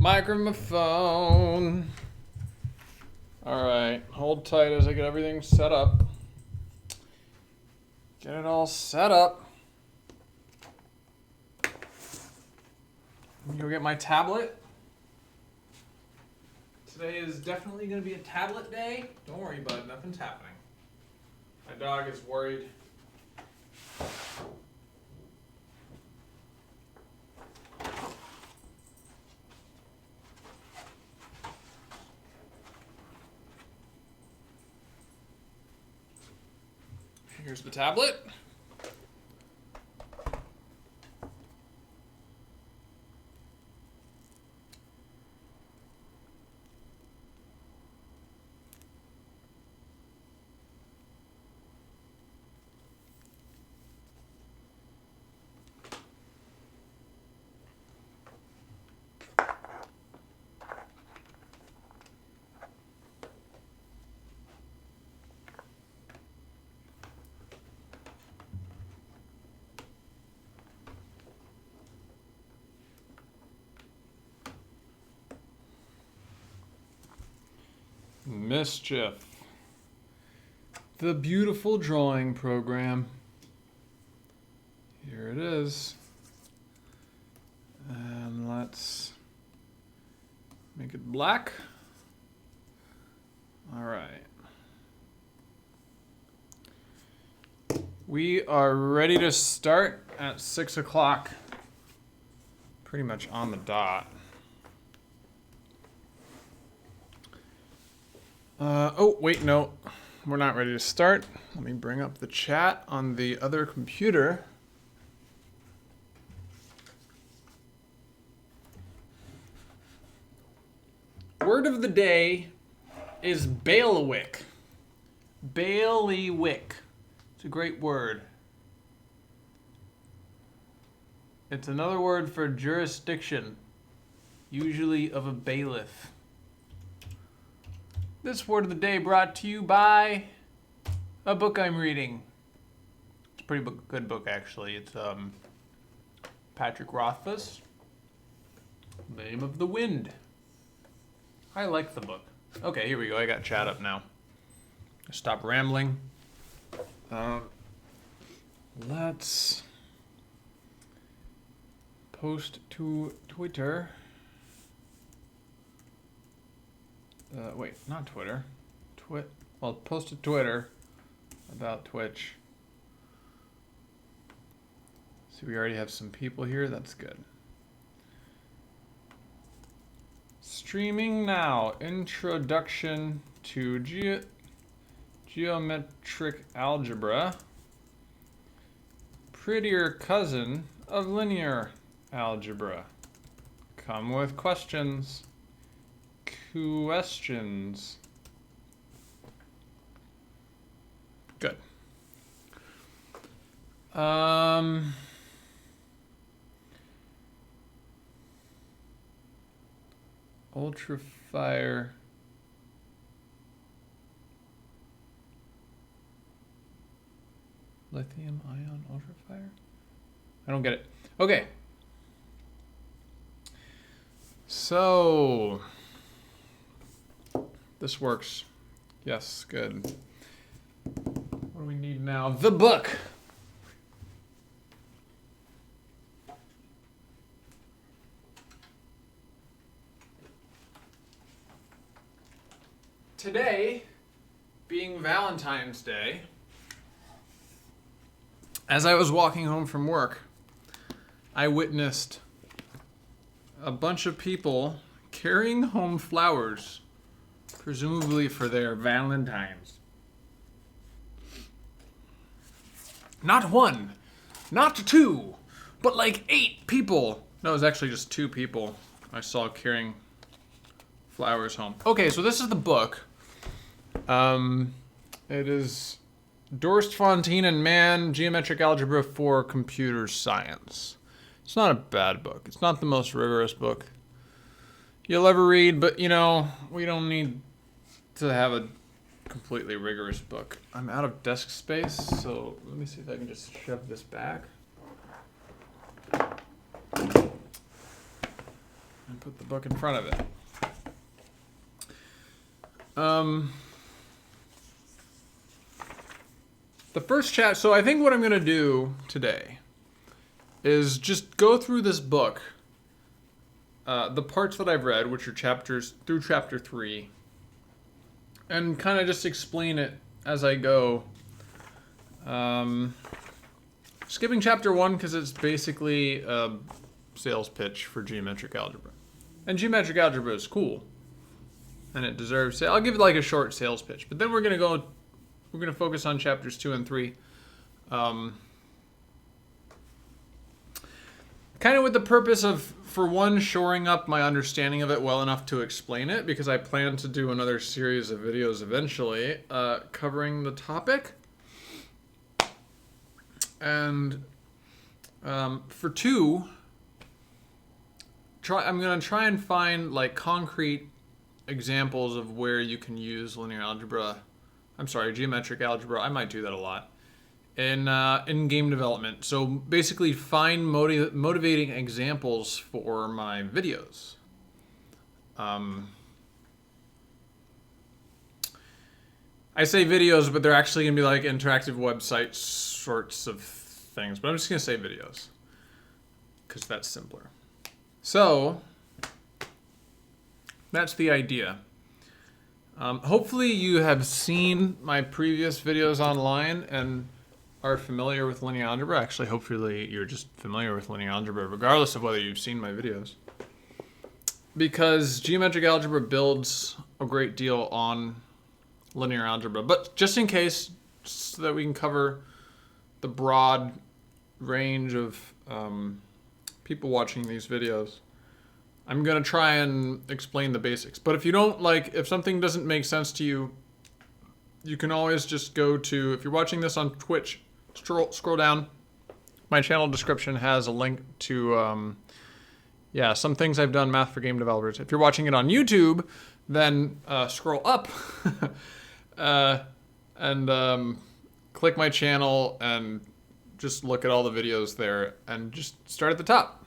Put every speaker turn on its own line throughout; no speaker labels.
Microphone. All right, hold tight as I get everything set up. Get it all set up. Go get my tablet. Today is definitely going to be a tablet day. Don't worry, bud. Nothing's happening. My dog is worried. Here's the tablet. Mischief. The beautiful drawing program. Here it is. And let's make it black. All right. We are ready to start at 6 o'clock. Pretty much on the dot. Oh, wait, no. We're not ready to start. Let me bring up the chat on the other computer. Word of the day is bailiwick. Bailiwick. It's a great word. It's another word for jurisdiction, usually of a bailiff. This word of the day brought to you by a book I'm reading. It's a pretty good book, actually. It's Patrick Rothfuss, Name of the Wind. I like the book. Okay, here we go. I got chat up now. Stop rambling. Let's post to Twitter. Wait, not Twitter. Well, post to Twitter about Twitch. So we already have some people here. That's good. Streaming now. Introduction to geometric algebra. Prettier cousin of linear algebra. Come with questions. Questions. Good. Ultrafire. Lithium ion ultrafire? I don't get it. Okay. So this works. Yes, good. What do we need now? The book. Today, being Valentine's Day, as I was walking home from work, I witnessed a bunch of people carrying home flowers, presumably for their Valentines. Not one, not two, but like 8 people. No, it was actually just 2 people I saw carrying flowers home. Okay, so this is the book. It is Dorst, Fontaine, and Mann, Geometric Algebra for Computer Science. It's not a bad book. It's not the most rigorous book you'll ever read, but, you know, we don't need to have a completely rigorous book. I'm out of desk space, so let me see if I can just shove this back. and put the book in front of it. The first chapter, so I think what I'm going to do today is just go through this book, the parts that I've read, which are chapters through chapter 3, and kind of just explain it as I go. Skipping chapter 1 because it's basically a sales pitch for geometric algebra. And geometric algebra is cool. And it deserves, I'll give it like a short sales pitch. But then we're going to focus on chapters 2 and 3. Kind of with the purpose of, for one, shoring up my understanding of it well enough to explain it, because I plan to do another series of videos eventually covering the topic. And for 2, I'm going to try and find like concrete examples of where you can use linear algebra. I'm sorry, geometric algebra. I might do that a lot in game development. So basically, find motivating examples for my videos. I say videos, but they're actually gonna be like interactive website sorts of things. But I'm just gonna say videos because that's simpler. So that's the idea. Hopefully you have seen my previous videos online and are familiar with linear algebra. Actually, hopefully you're just familiar with linear algebra regardless of whether you've seen my videos. Because geometric algebra builds a great deal on linear algebra. But just in case, so that we can cover the broad range of people watching these videos, I'm going to try and explain the basics. But if you don't if something doesn't make sense to you, you can always just go to, if you're watching this on Twitch, scroll down. My channel description has a link to, some things I've done, math for game developers. If you're watching it on YouTube, then scroll up and click my channel and just look at all the videos there and just start at the top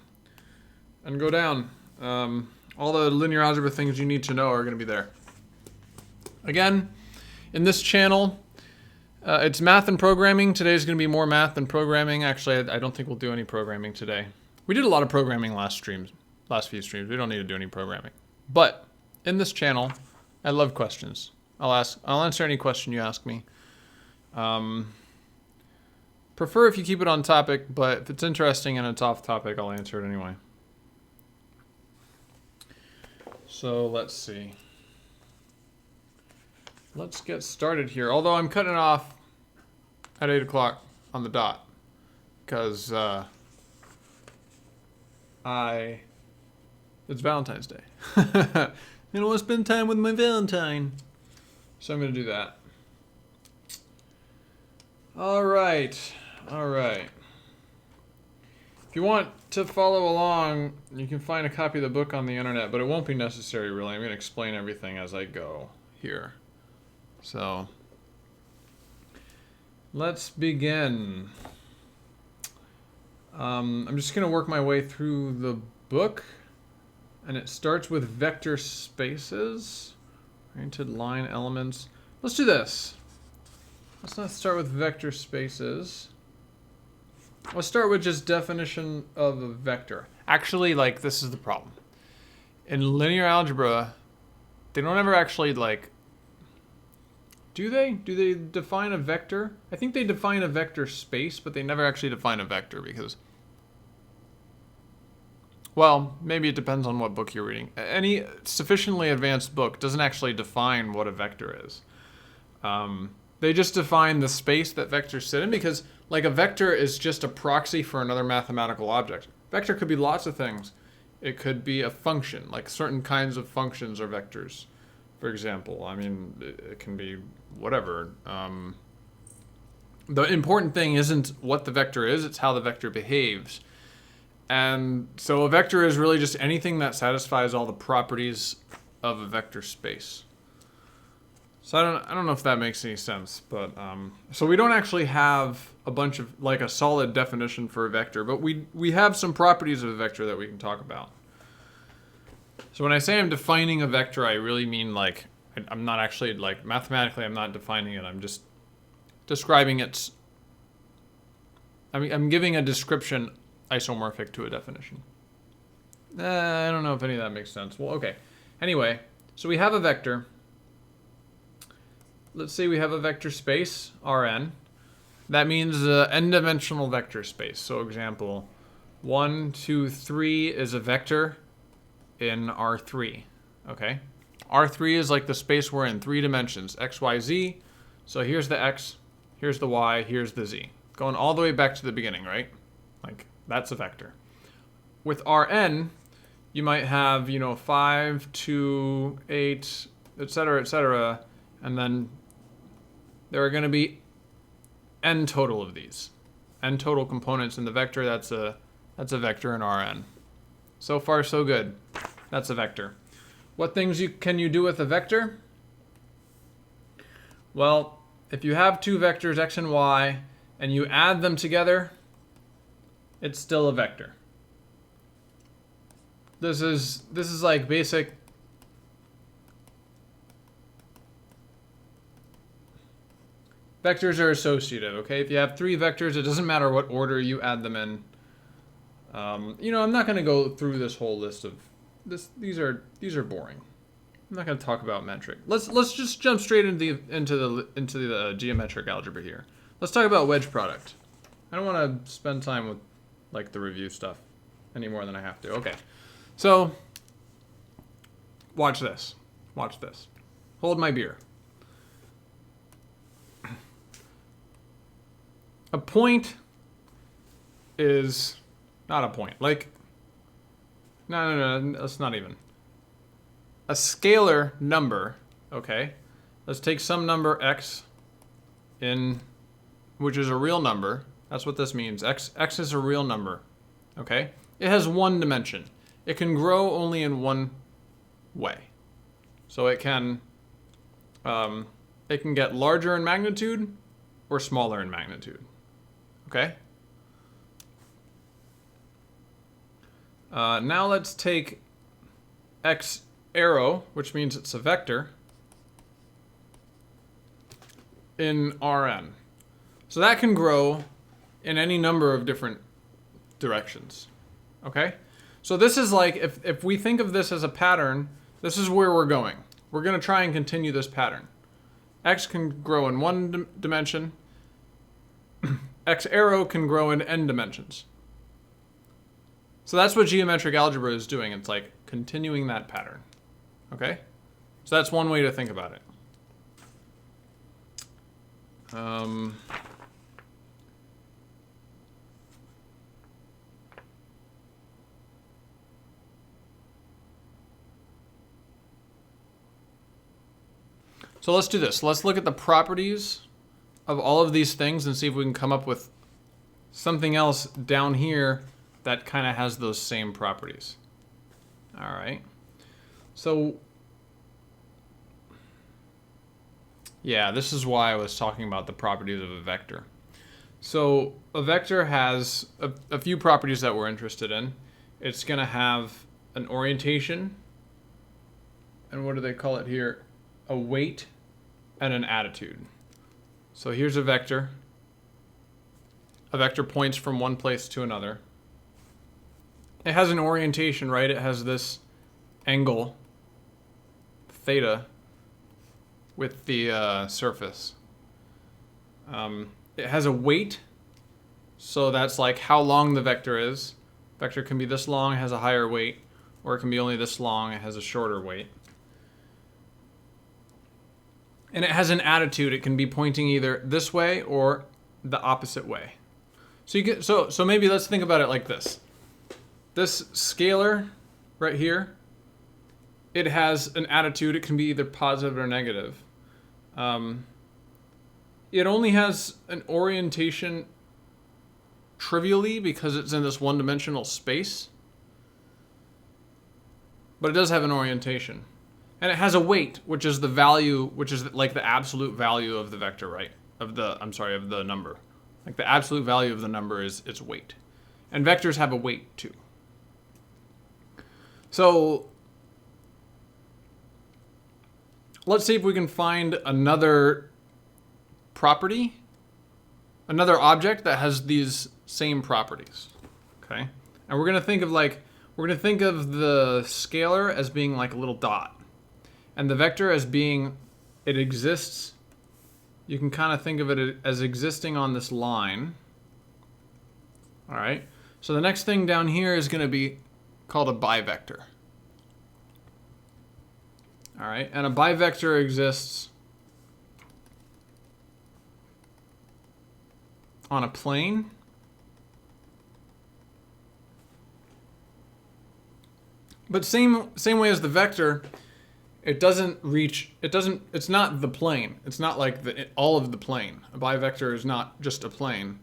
and go down. All the linear algebra things you need to know are going to be there. Again, in this channel, it's math and programming. Today's going to be more math than programming. Actually, I don't think we'll do any programming today. We did a lot of programming last few streams. We don't need to do any programming. But in this channel, I love questions. I'll answer any question you ask me. Prefer if you keep it on topic, but if it's interesting and it's off topic, I'll answer it anyway. So let's see. Let's get started here. Although I'm cutting it off at 8 o'clock on the dot. Because it's Valentine's Day. I want to spend time with my Valentine. So I'm going to do that. All right. If you want to follow along, you can find a copy of the book on the internet, but it won't be necessary, really. I'm going to explain everything as I go here. So, let's begin. I'm just going to work my way through the book, and it starts with vector spaces, oriented line elements. Let's do this. Let's not start with vector spaces. Let's start with just definition of a vector. Actually, this is the problem. In linear algebra, they don't ever actually, do they? Do they define a vector? I think they define a vector space, but they never actually define a vector because, well, maybe it depends on what book you're reading. Any sufficiently advanced book doesn't actually define what a vector is. They just define the space that vectors sit in because, a vector is just a proxy for another mathematical object. Vector could be lots of things. It could be a function, certain kinds of functions are vectors, for example. I mean, it can be whatever. The important thing isn't what the vector is, it's how the vector behaves. And so a vector is really just anything that satisfies all the properties of a vector space. So I don't know if that makes any sense, but so we don't actually have a bunch of a solid definition for a vector, but we have some properties of a vector that we can talk about. So when I say I'm defining a vector, I really mean like, I'm not actually like, mathematically I'm not defining it, I'm just describing its, I'm giving a description isomorphic to a definition. I don't know if any of that makes sense. Well, okay. Anyway, so we have a vector. Let's say we have a vector space, Rn. That means an n-dimensional vector space. So example, 1, 2, 3 is a vector in R3, okay? R3 is like the space we're in, 3 dimensions, x, y, z. So here's the x, here's the y, here's the z. Going all the way back to the beginning, right? Like, that's a vector. With Rn, you might have, 5, 2, 8, etc., and then there are going to be n total of these. N total components in the vector, that's a vector in Rn. So far, so good. That's a vector. What things can you do with a vector? Well, if you have two vectors, x and y, and you add them together, it's still a vector. This is like basic. Vectors are associative, okay? If you have 3 vectors, it doesn't matter what order you add them in. I'm not going to go through this whole list of this. These are boring. I'm not going to talk about metric. Let's just jump straight into the geometric algebra here. Let's talk about wedge product. I don't want to spend time with like the review stuff any more than I have to. Okay, so watch this. Watch this. Hold my beer. A point is not a point. Like, no, that's not even. A scalar number, okay? Let's take some number x which is a real number. That's what this means. X is a real number, okay? It has one dimension. It can grow only in one way. So it can get larger in magnitude or smaller in magnitude. Okay. Now let's take x arrow, which means it's a vector, in Rn. So that can grow in any number of different directions. Okay? So this is like, if we think of this as a pattern, this is where we're going. We're going to try and continue this pattern. X can grow in one dimension. X arrow can grow in n dimensions. So that's what geometric algebra is doing. It's like continuing that pattern. Okay? So that's one way to think about it. So let's do this. Let's look at the properties of all of these things and see if we can come up with something else down here that kind of has those same properties. All right. So yeah, this is why I was talking about the properties of a vector. So a vector has a few properties that we're interested in. It's going to have an orientation, and what do they call it here? A weight and an attitude. So here's a vector. A vector points from one place to another. It has an orientation, right? It has this angle, theta, with the surface. It has a weight, so that's like how long the vector is. Vector can be this long, it has a higher weight, or it can be only this long, it has a shorter weight. And it has an attitude. It can be pointing either this way or the opposite way. So you get so maybe let's think about it like this. This scalar right here, it has an attitude. It can be either positive or negative. It only has an orientation trivially because it's in this one-dimensional space. But it does have an orientation. And it has a weight, which is the value, which is like the absolute value of the vector, right? Of the number. Like the absolute value of the number is its weight. And vectors have a weight too. So let's see if we can find another property, another object that has these same properties. Okay, and we're gonna think of the scalar as being like a little dot, and the vector as being it exists. You can kind of think of it as existing on this line. All right. So the next thing down here is going to be called a bivector. All right. And a bivector exists on a plane. But same way as the vector, it's not the plane. It's not like all of the plane. A bivector is not just a plane.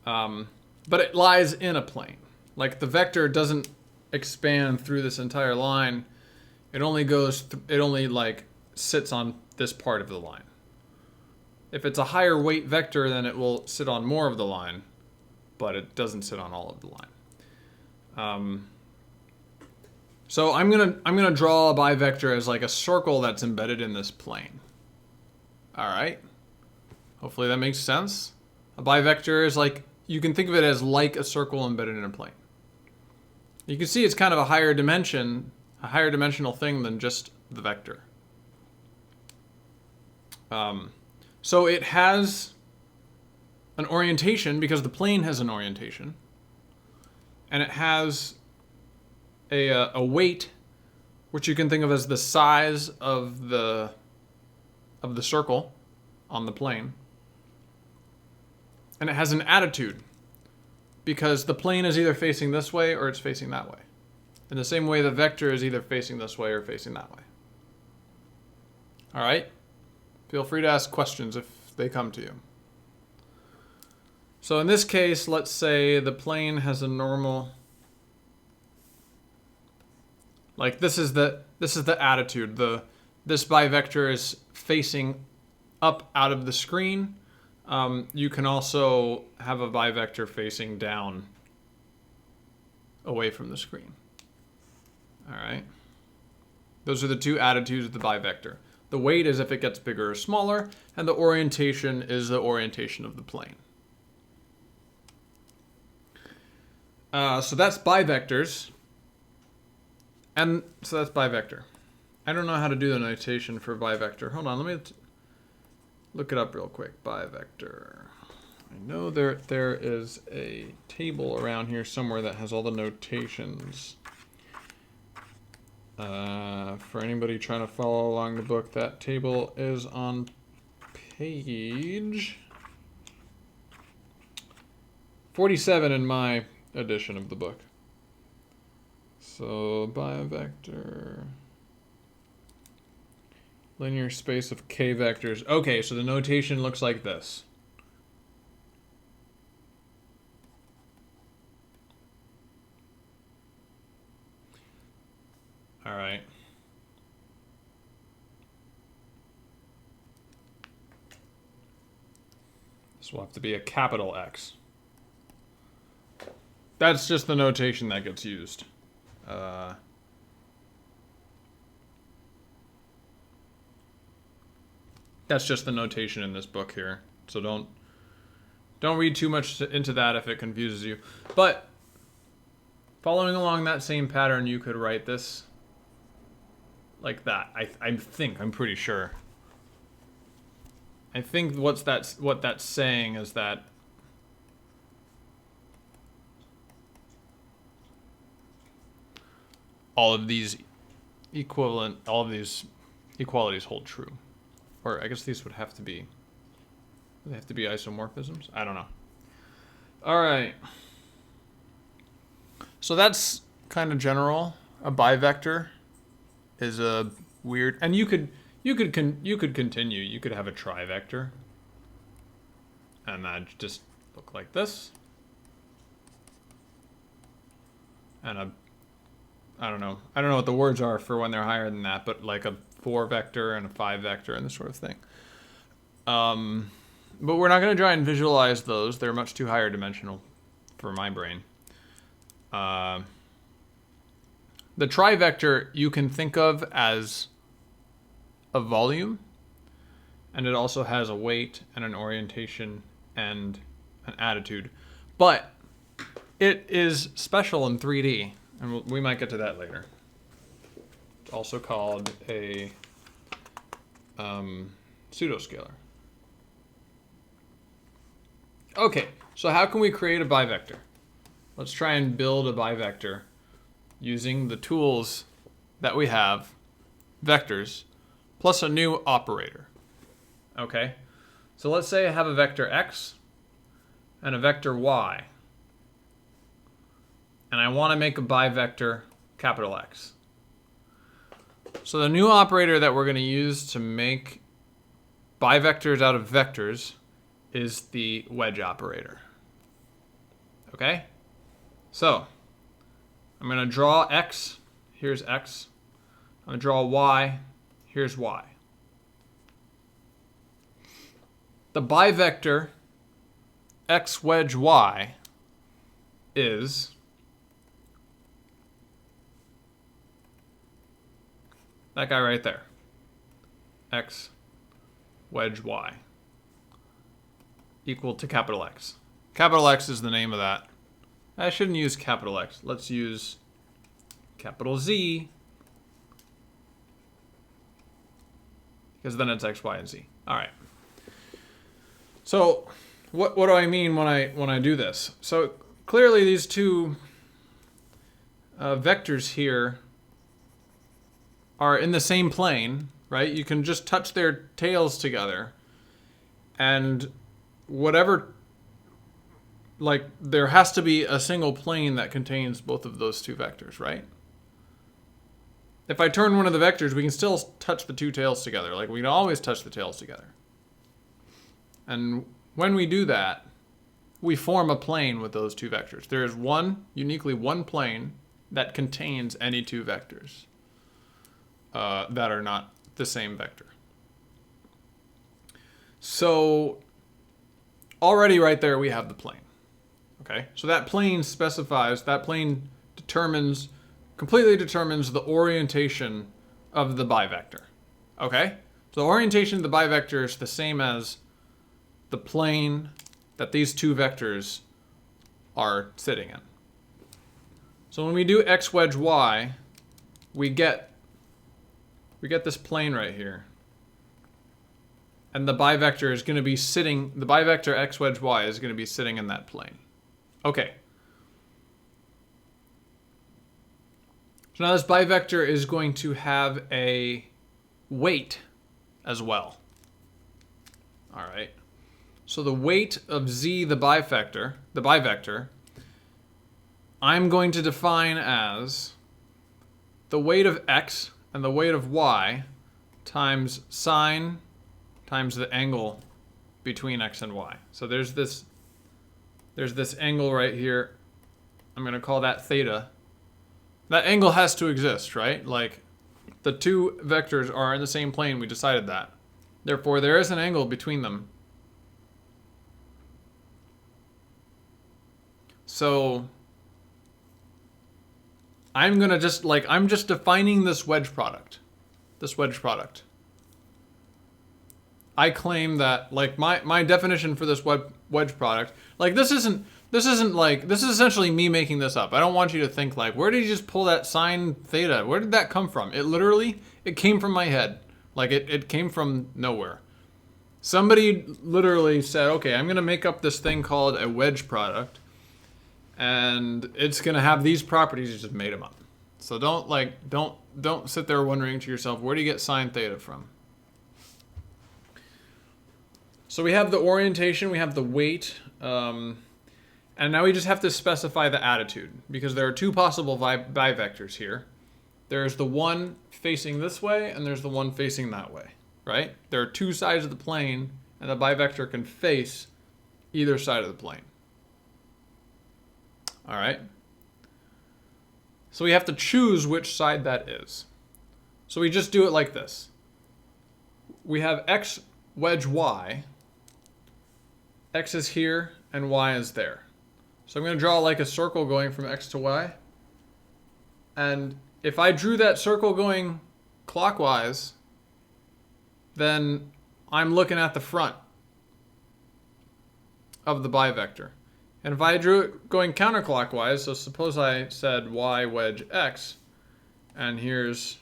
But it lies in a plane. Like the vector doesn't expand through this entire line. It only like sits on this part of the line. If it's a higher weight vector, then it will sit on more of the line, but it doesn't sit on all of the line. So I'm gonna draw a bivector as like a circle that's embedded in this plane. All right. Hopefully that makes sense. A bivector is like, you can think of it as like a circle embedded in a plane. You can see it's kind of a higher dimensional thing than just the vector. So it has an orientation because the plane has an orientation, and it has a weight, which you can think of as the size of the circle on the plane. And it has an attitude because the plane is either facing this way or it's facing that way. In the same way the vector is either facing this way or facing that way. All right? Feel free to ask questions if they come to you. So in this case, let's say the plane has a normal, like this is the attitude. This bivector is facing up out of the screen. You can also have a bivector facing down away from the screen. All right. Those are the two attitudes of the bivector. The weight is if it gets bigger or smaller, and the orientation is the orientation of the plane. So that's bivectors. And so that's bivector. I don't know how to do the notation for bivector. Hold on, let me look it up real quick. Bivector. I know there is a table around here somewhere that has all the notations. For anybody trying to follow along the book, that table is on page 47 in my edition of the book. So bivector, linear space of k vectors. Okay, so the notation looks like this. All right. This will have to be a capital X. That's just the notation that gets used. That's just the notation in this book here. So don't read too much into that if it confuses you. But following along that same pattern, you could write this like that. I'm pretty sure. I think what that's saying is that all of these equalities hold true. Or I guess these would have to be, they have to be isomorphisms? I don't know. All right. So that's kind of general. A bivector is a weird, and you could continue. You could have a trivector, and that just look like this. And I don't know what the words are for when they're higher than that, but like a 4 vector and a 5 vector and this sort of thing. But we're not going to try and visualize those. They're much too higher dimensional for my brain. The trivector you can think of as a volume, and it also has a weight and an orientation and an attitude. But it is special in 3D, and we might get to that later. It's also called a pseudoscalar. Okay, so how can we create a bivector? Let's try and build a bivector using the tools that we have, vectors, plus a new operator. Okay, so let's say I have a vector x and a vector y, and I want to make a bivector capital X. So the new operator that we're going to use to make bivectors out of vectors is the wedge operator. Okay? So I'm going to draw x, here's x. I'm going to draw y, here's y. The bivector x wedge y is that guy right there. X wedge y equal to capital X. Capital X is the name of that. I shouldn't use capital X. Let's use capital Z, because then it's X, Y, and Z. All right. So what do I mean when I do this? So clearly these two vectors here are in the same plane, right? You can just touch their tails together, and whatever, like, there has to be a single plane that contains both of those two vectors, right? If I turn one of the vectors, we can still touch the two tails together. Like, we can always touch the tails together. And when we do that, we form a plane with those two vectors. There is uniquely one plane that contains any two vectors that are not the same vector. So already right there we have the plane. Okay, so that plane completely determines the orientation of the bivector. Okay, so the orientation of the bivector is the same as the plane that these two vectors are sitting in. So when we do x wedge y, we get this plane right here. And the bivector is going to be sitting, the bivector x wedge y is going to be sitting in that plane. Okay. So now this bivector is going to have a weight as well. All right. So the weight of z, the bivector, I'm going to define as the weight of x and the weight of y times sine times the angle between x and y. So there's this angle right here. I'm going to call that theta. That angle has to exist, right? Like, the two vectors are in the same plane. We decided that. Therefore, there is an angle between them. So I'm just defining this wedge product. I claim that, like, my definition for this wedge product, like, this is essentially me making this up. I don't want you to think, like, where did you just pull that sine theta? Where did that come from? It came from my head. Like, it came from nowhere. Somebody literally said, okay, I'm going to make up this thing called a wedge product, and it's going to have these properties. You just made them up. So don't sit there wondering to yourself, where do you get sine theta from? So we have the orientation, we have the weight, and now we just have to specify the attitude, because there are two possible bivectors here. There's the one facing this way, and there's the one facing that way, right? There are two sides of the plane, and the bivector can face either side of the plane. All right? So we have to choose which side that is. So we just do it like this. We have x wedge y. X is here, and y is there. So I'm going to draw like a circle going from x to y. And if I drew that circle going clockwise, then I'm looking at the front of the bivector. And if I drew it going counterclockwise, so suppose I said y wedge x, and here's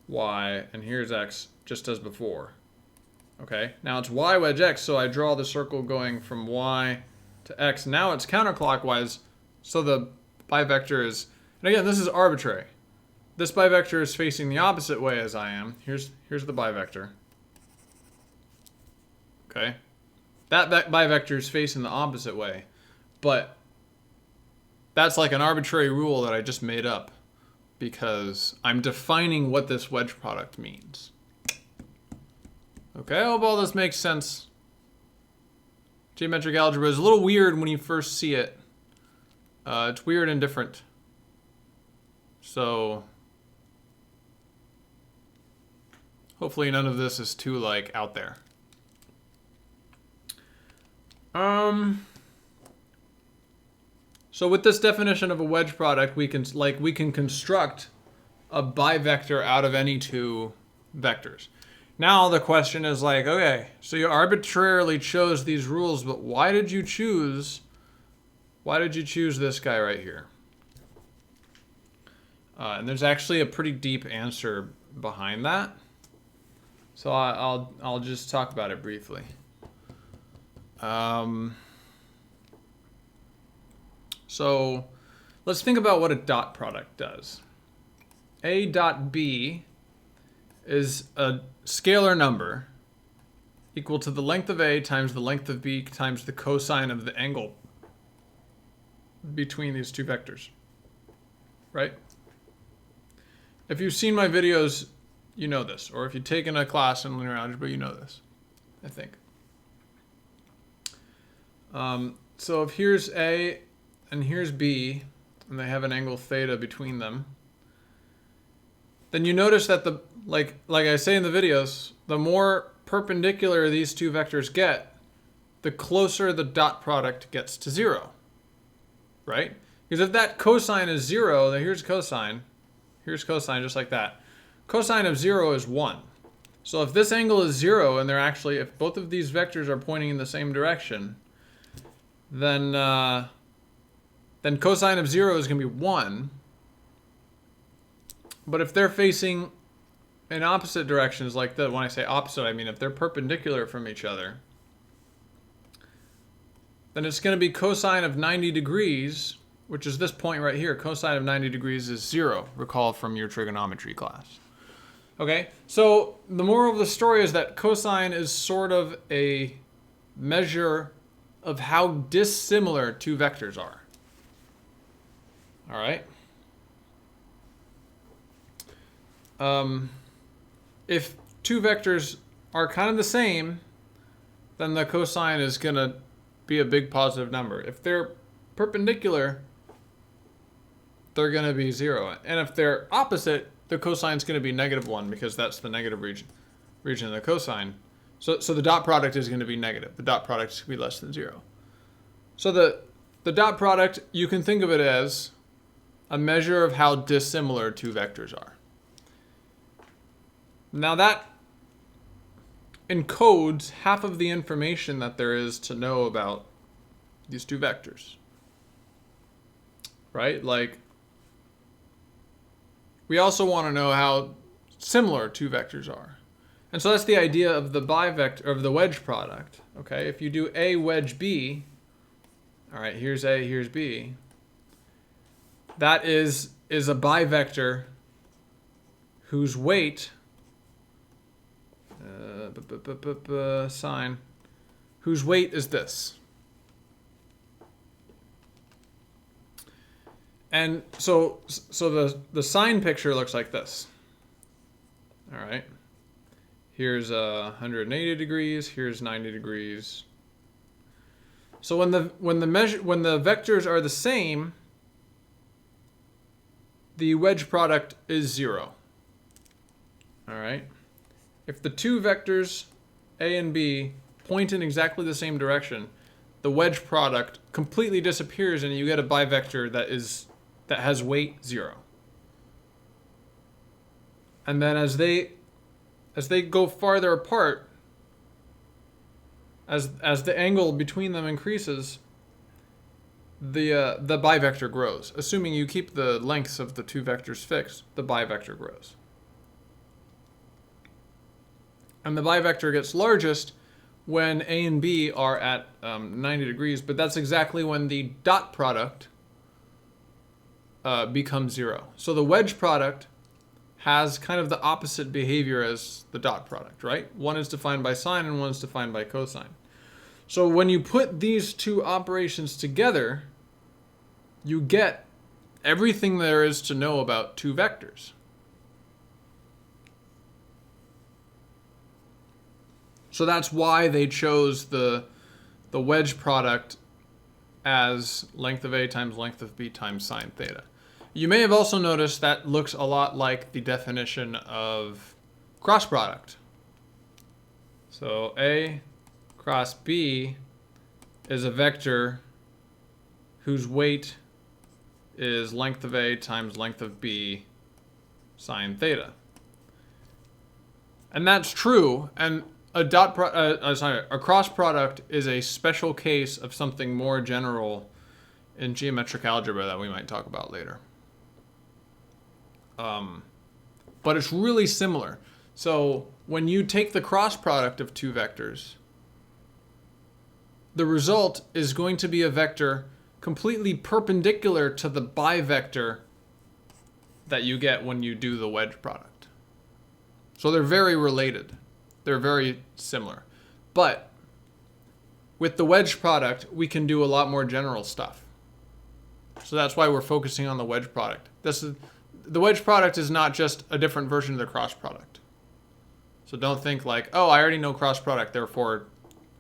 y, and here's x, just as before. Okay, now it's y wedge x, so I draw the circle going from y to x. Now it's counterclockwise, so the bivector is, and again, this is arbitrary. This bivector is facing the opposite way as I am. Here's the bivector. Okay, that bivector is facing the opposite way, but that's like an arbitrary rule that I just made up because I'm defining what this wedge product means. Okay, I hope all this makes sense. Geometric algebra is a little weird when you first see it. It's weird and different. So hopefully none of this is too like out there. So with this definition of a wedge product, we can construct a bivector out of any two vectors. Now the question is like, okay, so you arbitrarily chose these rules, but why did you choose this guy right here? And there's actually a pretty deep answer behind that. So I'll just talk about it briefly. So let's think about what a dot product does. A dot B is a scalar number equal to the length of A times the length of B times the cosine of the angle between these two vectors, right? If you've seen my videos, you know this, or if you've taken a class in linear algebra, you know this, I think. So if here's A and here's B, and they have an angle theta between them, then you notice that the like I say in the videos, the more perpendicular these two vectors get, the closer the dot product gets to 0, right? Because if that cosine is 0, then here's cosine just like that. Cosine of 0 is 1. So if this angle is 0 and they're actually, if both of these vectors are pointing in the same direction, then cosine of 0 is going to be 1. But if they're facing in opposite directions, like when I say opposite, I mean if they're perpendicular from each other, then it's going to be cosine of 90 degrees, which is this point right here. Cosine of 90 degrees is 0, recall from your trigonometry class. Okay, so the moral of the story is that cosine is sort of a measure of how dissimilar two vectors are. All right. If two vectors are kind of the same, then the cosine is going to be a big positive number. If they're perpendicular, they're going to be 0. And if they're opposite, the cosine is going to be -1 because that's the negative region of the cosine. So the dot product is going to be negative. The dot product is going to be less than 0. So the dot product, you can think of it as a measure of how dissimilar two vectors are. Now that encodes half of the information that there is to know about these two vectors. Right? Like, we also want to know how similar two vectors are. And so that's the idea of the bivector, of the wedge product. Okay, if you do A wedge B, all right, here's A, here's B. That is a bivector whose weight, sign, whose weight is this. And so the sign picture looks like this. All right. Here's 180 degrees. Here's 90 degrees. So when the vectors are the same, the wedge product is 0. All right. If the two vectors A and B point in exactly the same direction, the wedge product completely disappears, and you get a bivector that has weight 0. And then as they as they go farther apart, as the angle between them increases, the bivector grows. Assuming you keep the lengths of the two vectors fixed, the bivector grows. And the bivector gets largest when A and B are at 90 degrees, but that's exactly when the dot product becomes 0. So the wedge product has kind of the opposite behavior as the dot product, right? One is defined by sine and one is defined by cosine. So when you put these two operations together, you get everything there is to know about two vectors. So that's why they chose the wedge product as length of A times length of B times sine theta. You may have also noticed that looks a lot like the definition of cross product. So A cross B is a vector whose weight is length of A times length of B sine theta. And that's true. And a cross product is a special case of something more general in geometric algebra that we might talk about later. But it's really similar. So when you take the cross product of two vectors, the result is going to be a vector completely perpendicular to the bivector that you get when you do the wedge product. So they're very related. They're very similar. But with the wedge product, we can do a lot more general stuff. So that's why we're focusing on the wedge product. The wedge product is not just a different version of the cross product. So don't think like, oh, I already know cross product, therefore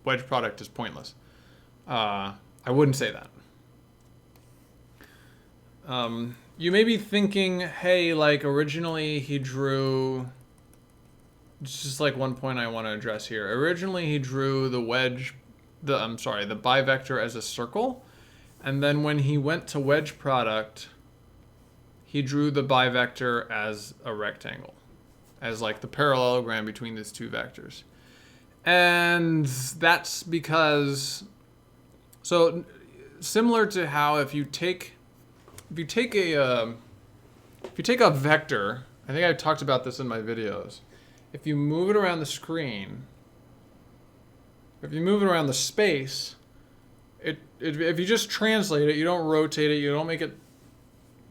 wedge product is pointless. I wouldn't say that. You may be thinking, hey, like originally he drew... It's just like one point I want to address here. Originally he drew the bivector as a circle. And then when he went to wedge product, he drew the bivector as a rectangle, as like the parallelogram between these two vectors. And that's because, so similar to how if you take a vector, I think I talked about this in my videos. If you move it around the screen, if you move it around the space, if you just translate it, you don't rotate it, you don't make it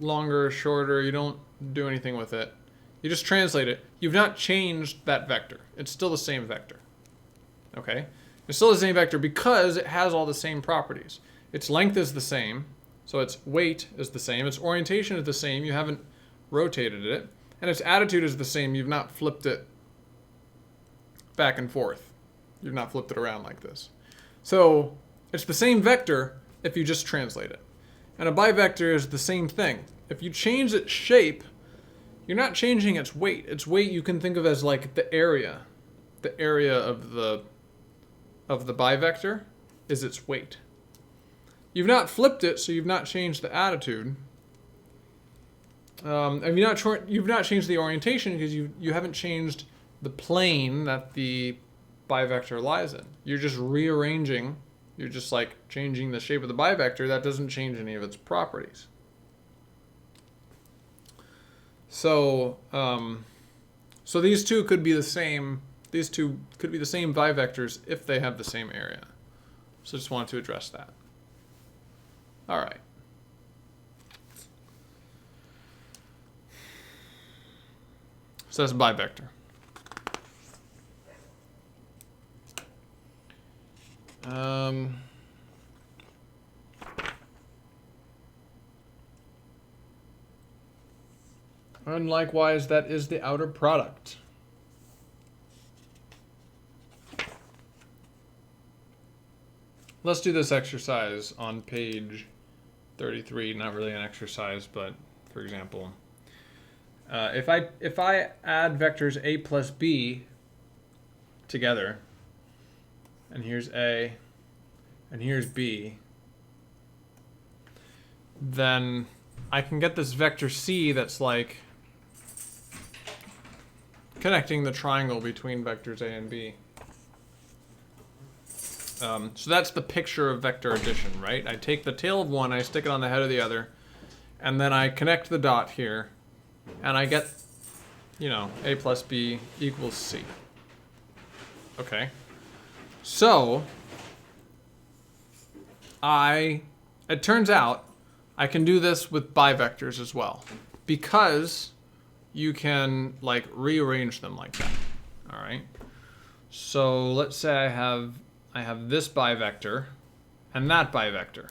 longer or shorter, you don't do anything with it. You just translate it. You've not changed that vector. It's still the same vector. Okay? It's still the same vector because it has all the same properties. Its length is the same, so its weight is the same, its orientation is the same, you haven't rotated it, and its attitude is the same, you've not flipped it back and forth. You've not flipped it around like this. So it's the same vector if you just translate it. And a bivector is the same thing. If you change its shape, you're not changing its weight. Its weight you can think of as like the area. The area of the bivector is its weight. You've not flipped it, so you've not changed the attitude. And you've not changed the orientation because you haven't changed the plane that the bivector lies in. You're just rearranging. You're just like changing the shape of the bivector. That doesn't change any of its properties. So, so these two could be the same. These two could be the same bivectors if they have the same area. So just wanted to address that. All right. So that's a bivector. And likewise, that is the outer product. Let's do this exercise on page 33. Not really an exercise, but for example, if I add vectors a plus b together, and here's a, and here's b, then I can get this vector c that's like connecting the triangle between vectors A and B. So that's the picture of vector addition, right? I take the tail of one, I stick it on the head of the other, and then I connect the dot here, and I get, you know, A plus B equals C. Okay. So, it turns out I can do this with bivectors as well, because you can like rearrange them like that. All right. So let's say I have this bivector and that bivector.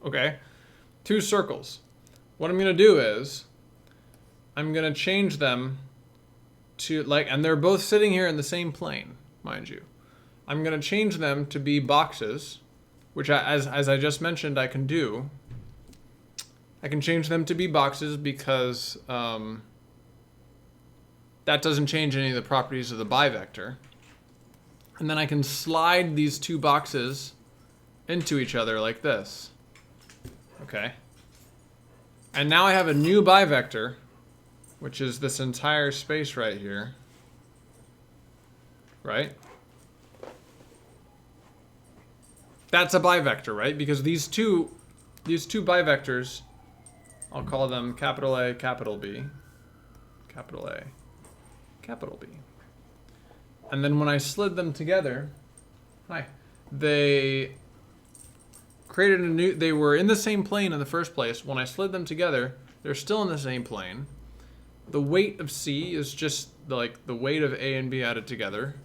Okay. Two circles. What I'm going to do is I'm going to change them to like, and they're both sitting here in the same plane, mind you. I'm going to change them to be boxes, which as I just mentioned, I can do. I can change them to be boxes because that doesn't change any of the properties of the bivector. And then I can slide these two boxes into each other like this. Okay. And now I have a new bivector, which is this entire space right here. Right? That's a bivector, right? Because these two bivectors, I'll call them capital A, capital B, capital A, capital B. And then when I slid them together, they created a new, they were in the same plane in the first place. When I slid them together, they're still in the same plane. The weight of C is just like the weight of A and B added together.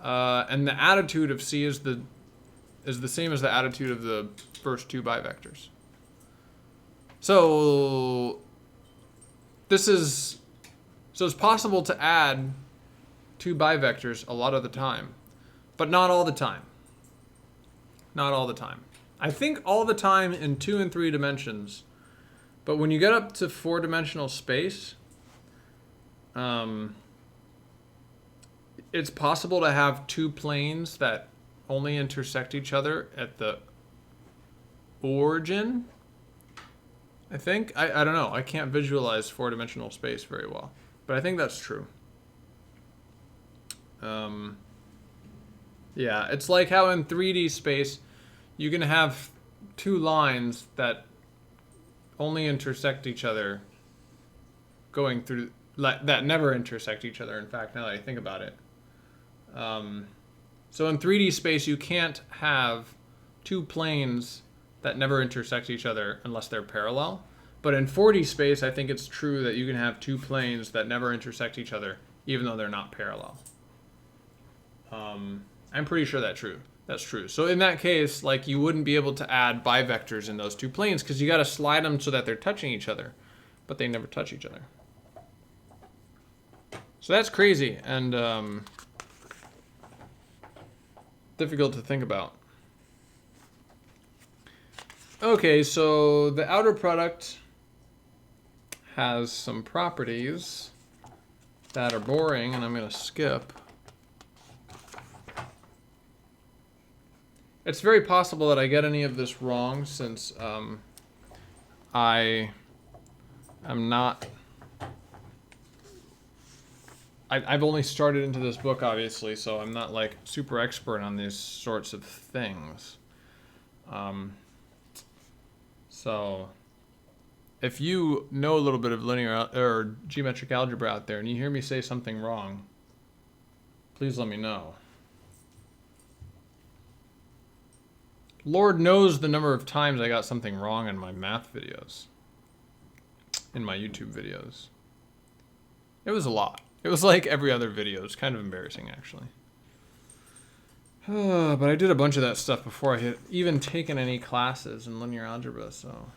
And the attitude of C is the same as the attitude of the first two bivectors. So it's possible to add two bivectors a lot of the time, but not all the time. Not all the time. I think all the time in 2 and 3 dimensions, but when you get up to 4-dimensional space, it's possible to have two planes that only intersect each other at the origin. I think. I don't know. I can't visualize 4-dimensional space very well, but I think that's true. Yeah, it's like how in 3D space you can have two lines that only intersect each other going through, that never intersect each other, in fact, now that I think about it. So in 3D space you can't have two planes that never intersect each other unless they're parallel. But in 4D space I think it's true that you can have two planes that never intersect each other even though they're not parallel. I'm pretty sure that's true. So in that case, like, you wouldn't be able to add bivectors in those two planes because you got to slide them so that they're touching each other, but they never touch each other. So that's crazy and difficult to think about. Okay, so the outer product has some properties that are boring, and I'm going to skip. It's very possible that I get any of this wrong since I am not... I've only started into this book, obviously, so I'm not like super expert on these sorts of things. So if you know a little bit of linear or geometric algebra out there and you hear me say something wrong, please let me know. Lord knows the number of times I got something wrong in my math videos, in my YouTube videos. It was a lot. It was like every other video. It's kind of embarrassing, actually. But I did a bunch of that stuff before I had even taken any classes in linear algebra, so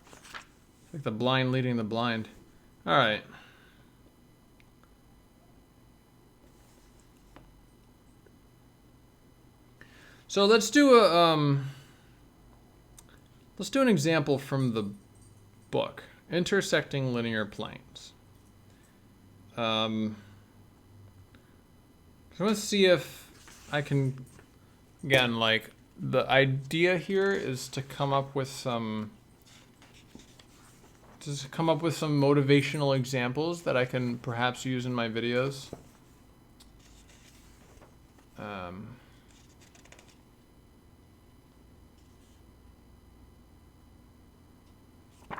it's like the blind leading the blind. All right. So let's do an example from the book, Intersecting Linear Planes. So let's see if I can, again, like, the idea here is to come up with some to come up with some motivational examples that I can perhaps use in my videos.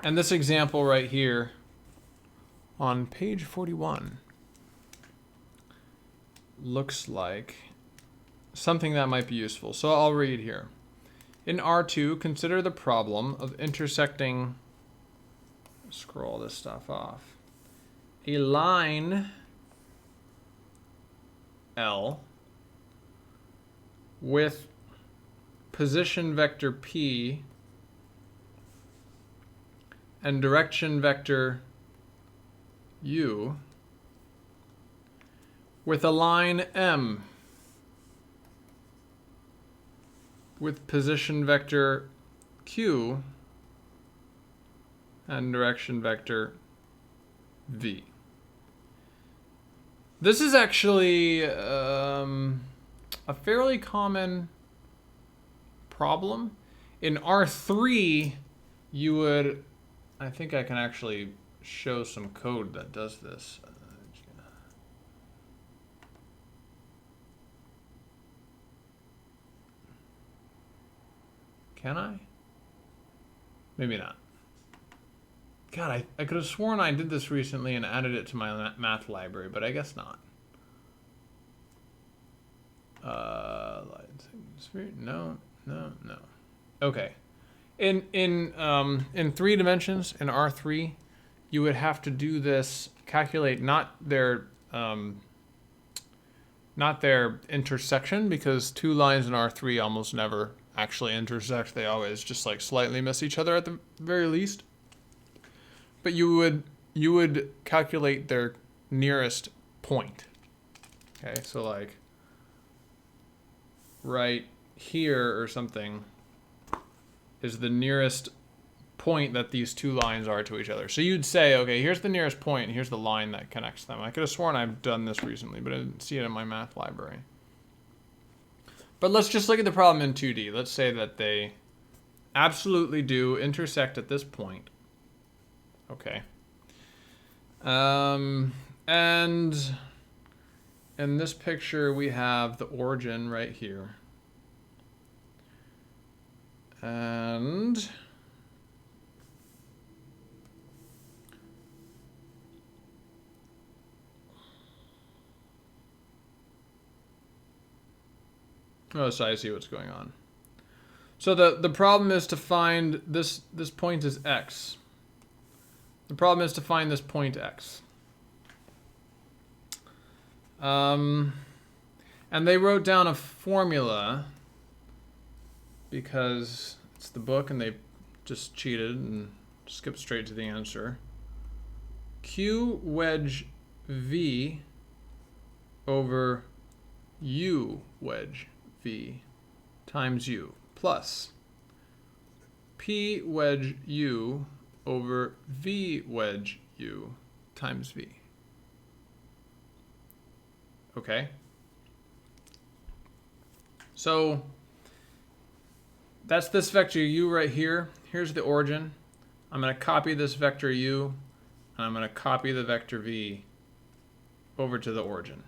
And this example right here on page 41 looks like something that might be useful. So I'll read here. In R2, consider the problem of intersecting, scroll this stuff off, a line L with position vector P and direction vector U with a line M with position vector Q and direction vector V. This is actually a fairly common problem. In R3, you would, I think I can actually show some code that does this. Can I? Maybe not. God, I could have sworn I did this recently and added it to my math library, but I guess not. No. Okay. In 3 dimensions, in R3, you would have to do this, calculate not their intersection, because 2 lines in R3 almost never actually intersect. They always just like slightly miss each other at the very least. But you would calculate their nearest point. Okay, so like right here or something is the nearest point that these 2 lines are to each other. So you'd say, okay, here's the nearest point, and here's the line that connects them. I could have sworn I've done this recently, but I didn't see it in my math library. But let's just look at the problem in 2D. Let's say that they absolutely do intersect at this point. Okay. And in this picture, we have the origin right here. And oh, so I see what's going on. So the problem is to find this point is x. The problem is to find this point x. And they wrote down a formula because it's the book and they just cheated and skipped straight to the answer. Q wedge V over U wedge V times U plus P wedge U over V wedge U times V. Okay. So that's this vector U right here. Here's the origin. I'm going to copy this vector U, and I'm going to copy the vector V over to the origin.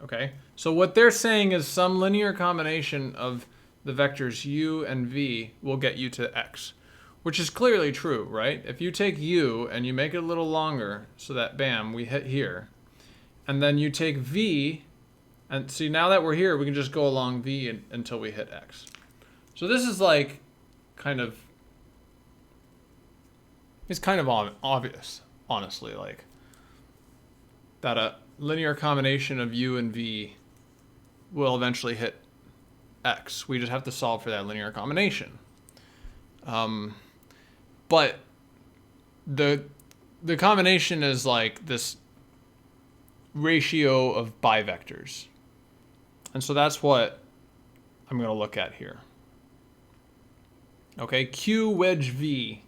Okay, so what they're saying is some linear combination of the vectors U and V will get you to X, which is clearly true, right? If you take U and you make it a little longer so that, bam, we hit here, and then you take V, and see, now that we're here, we can just go along V until we hit X. So this is like it's kind of obvious, honestly, like that a linear combination of U and V will eventually hit X. We just have to solve for that linear combination. But the combination is like this ratio of bivectors. And so that's what I'm going to look at here. Okay, Q wedge V.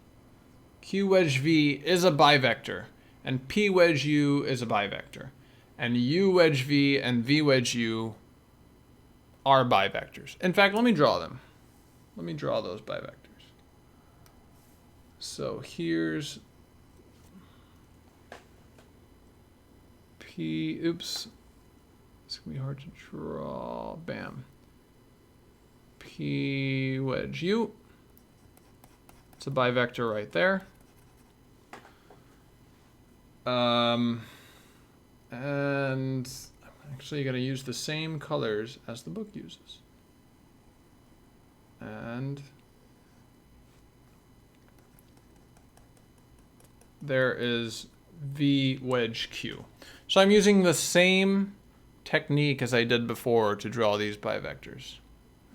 Q wedge V is a bivector, and P wedge U is a bivector. And U wedge V and V wedge U are bivectors. In fact, let me draw them. Let me draw those bivectors. So here's P, oops, it's gonna be hard to draw, bam. P wedge U, it's a bivector right there. And I'm actually gonna use the same colors as the book uses. And there is V wedge Q. So I'm using the same technique as I did before to draw these bivectors.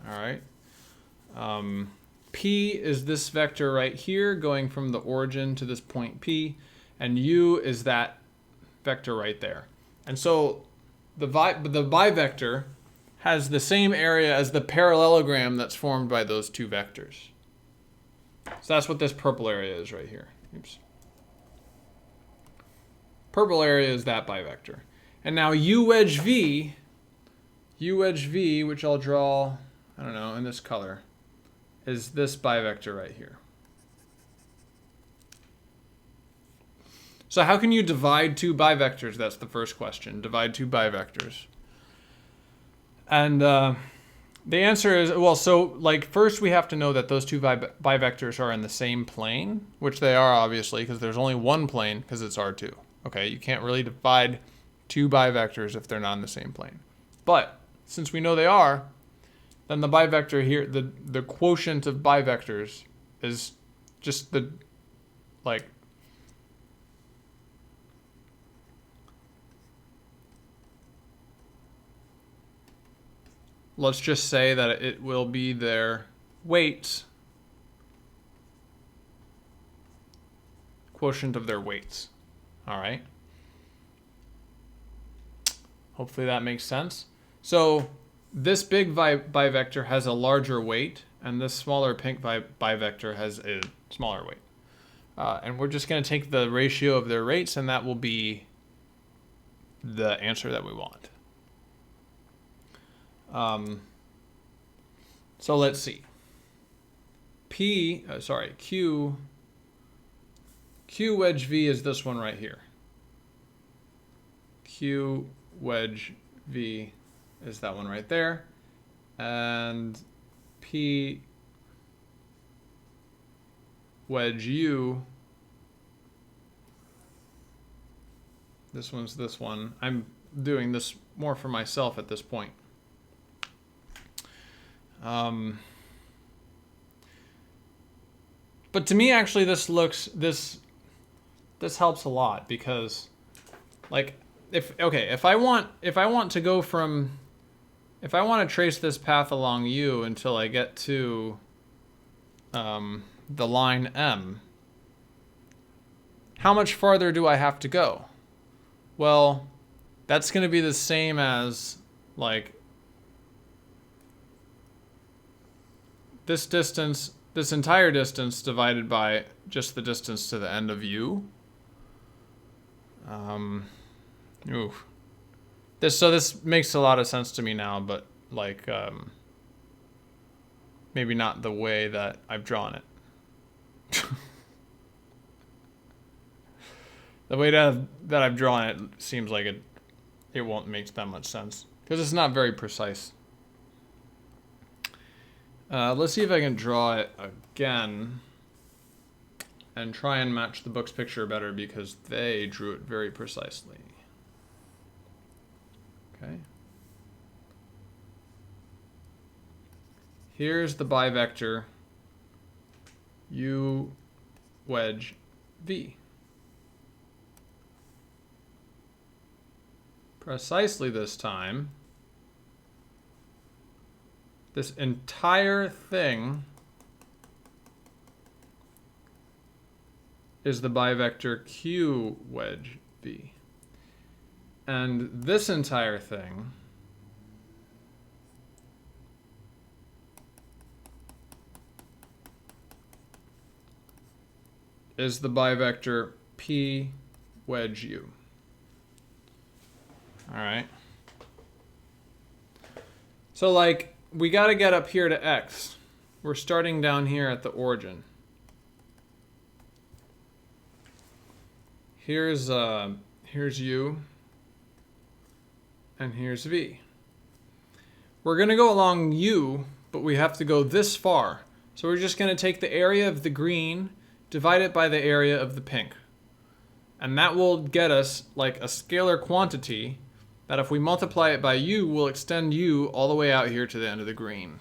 All right. P is this vector right here going from the origin to this point P, and U is that vector right there. And so the bivector has the same area as the parallelogram that's formed by those two vectors. So that's what this purple area is right here. Oops. Purple area is that bivector. And now U wedge V, which I'll draw, I don't know, in this color, is this bivector right here. So how can you divide two bivectors? That's the first question. Divide two bivectors. And the answer is, well, so like first we have to know that those two bivectors are in the same plane, which they are obviously because there's only one plane because it's R2. Okay, you can't really divide two bivectors if they're not in the same plane. But since we know they are, then the bivector here, the quotient of bivectors is just the, like, let's just say that it will be their weights, quotient of their weights. All right. Hopefully that makes sense. So this big bivector has a larger weight, and this smaller pink bivector has a smaller weight. And we're just going to take the ratio of their rates, and that will be the answer that we want. So let's see. Q wedge V is this one right here. Q wedge V is that one right there. And P wedge U, this one's this one. I'm doing this more for myself at this point. But to me, actually, this helps a lot because, like, if I want to trace this path along U until I get to the line M, how much farther do I have to go? Well, that's going to be the same as, like, this distance, this entire distance divided by just the distance to the end of U. This makes a lot of sense to me now, but like maybe not the way that I've drawn it. The way that I've drawn it seems like it won't make that much sense because it's not very precise. Let's see if I can draw it again and try and match the book's picture better because they drew it very precisely. Okay. Here's the bivector U wedge V. Precisely this time, this entire thing is the bivector Q wedge V. And this entire thing is the bivector P wedge U. All right. So, like, we got to get up here to X. We're starting down here at the origin. Here's U, and here's V. We're going to go along U, but we have to go this far. So we're just going to take the area of the green, divide it by the area of the pink. And that will get us like a scalar quantity that if we multiply it by U, will extend U all the way out here to the end of the green.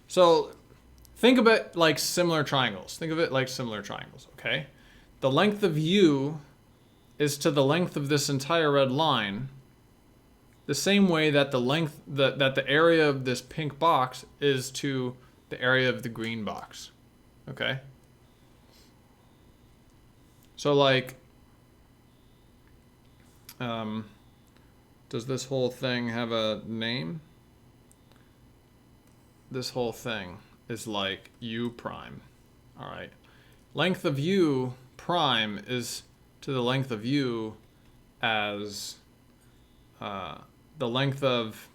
So think of it like similar triangles. Think of it like similar triangles, okay? The length of U is to the length of this entire red line, the same way that the length that the area of this pink box is to the area of the green box. Okay? So like does this whole thing have a name? This whole thing is like U prime. All right. Length of U prime is to the length of U as the length of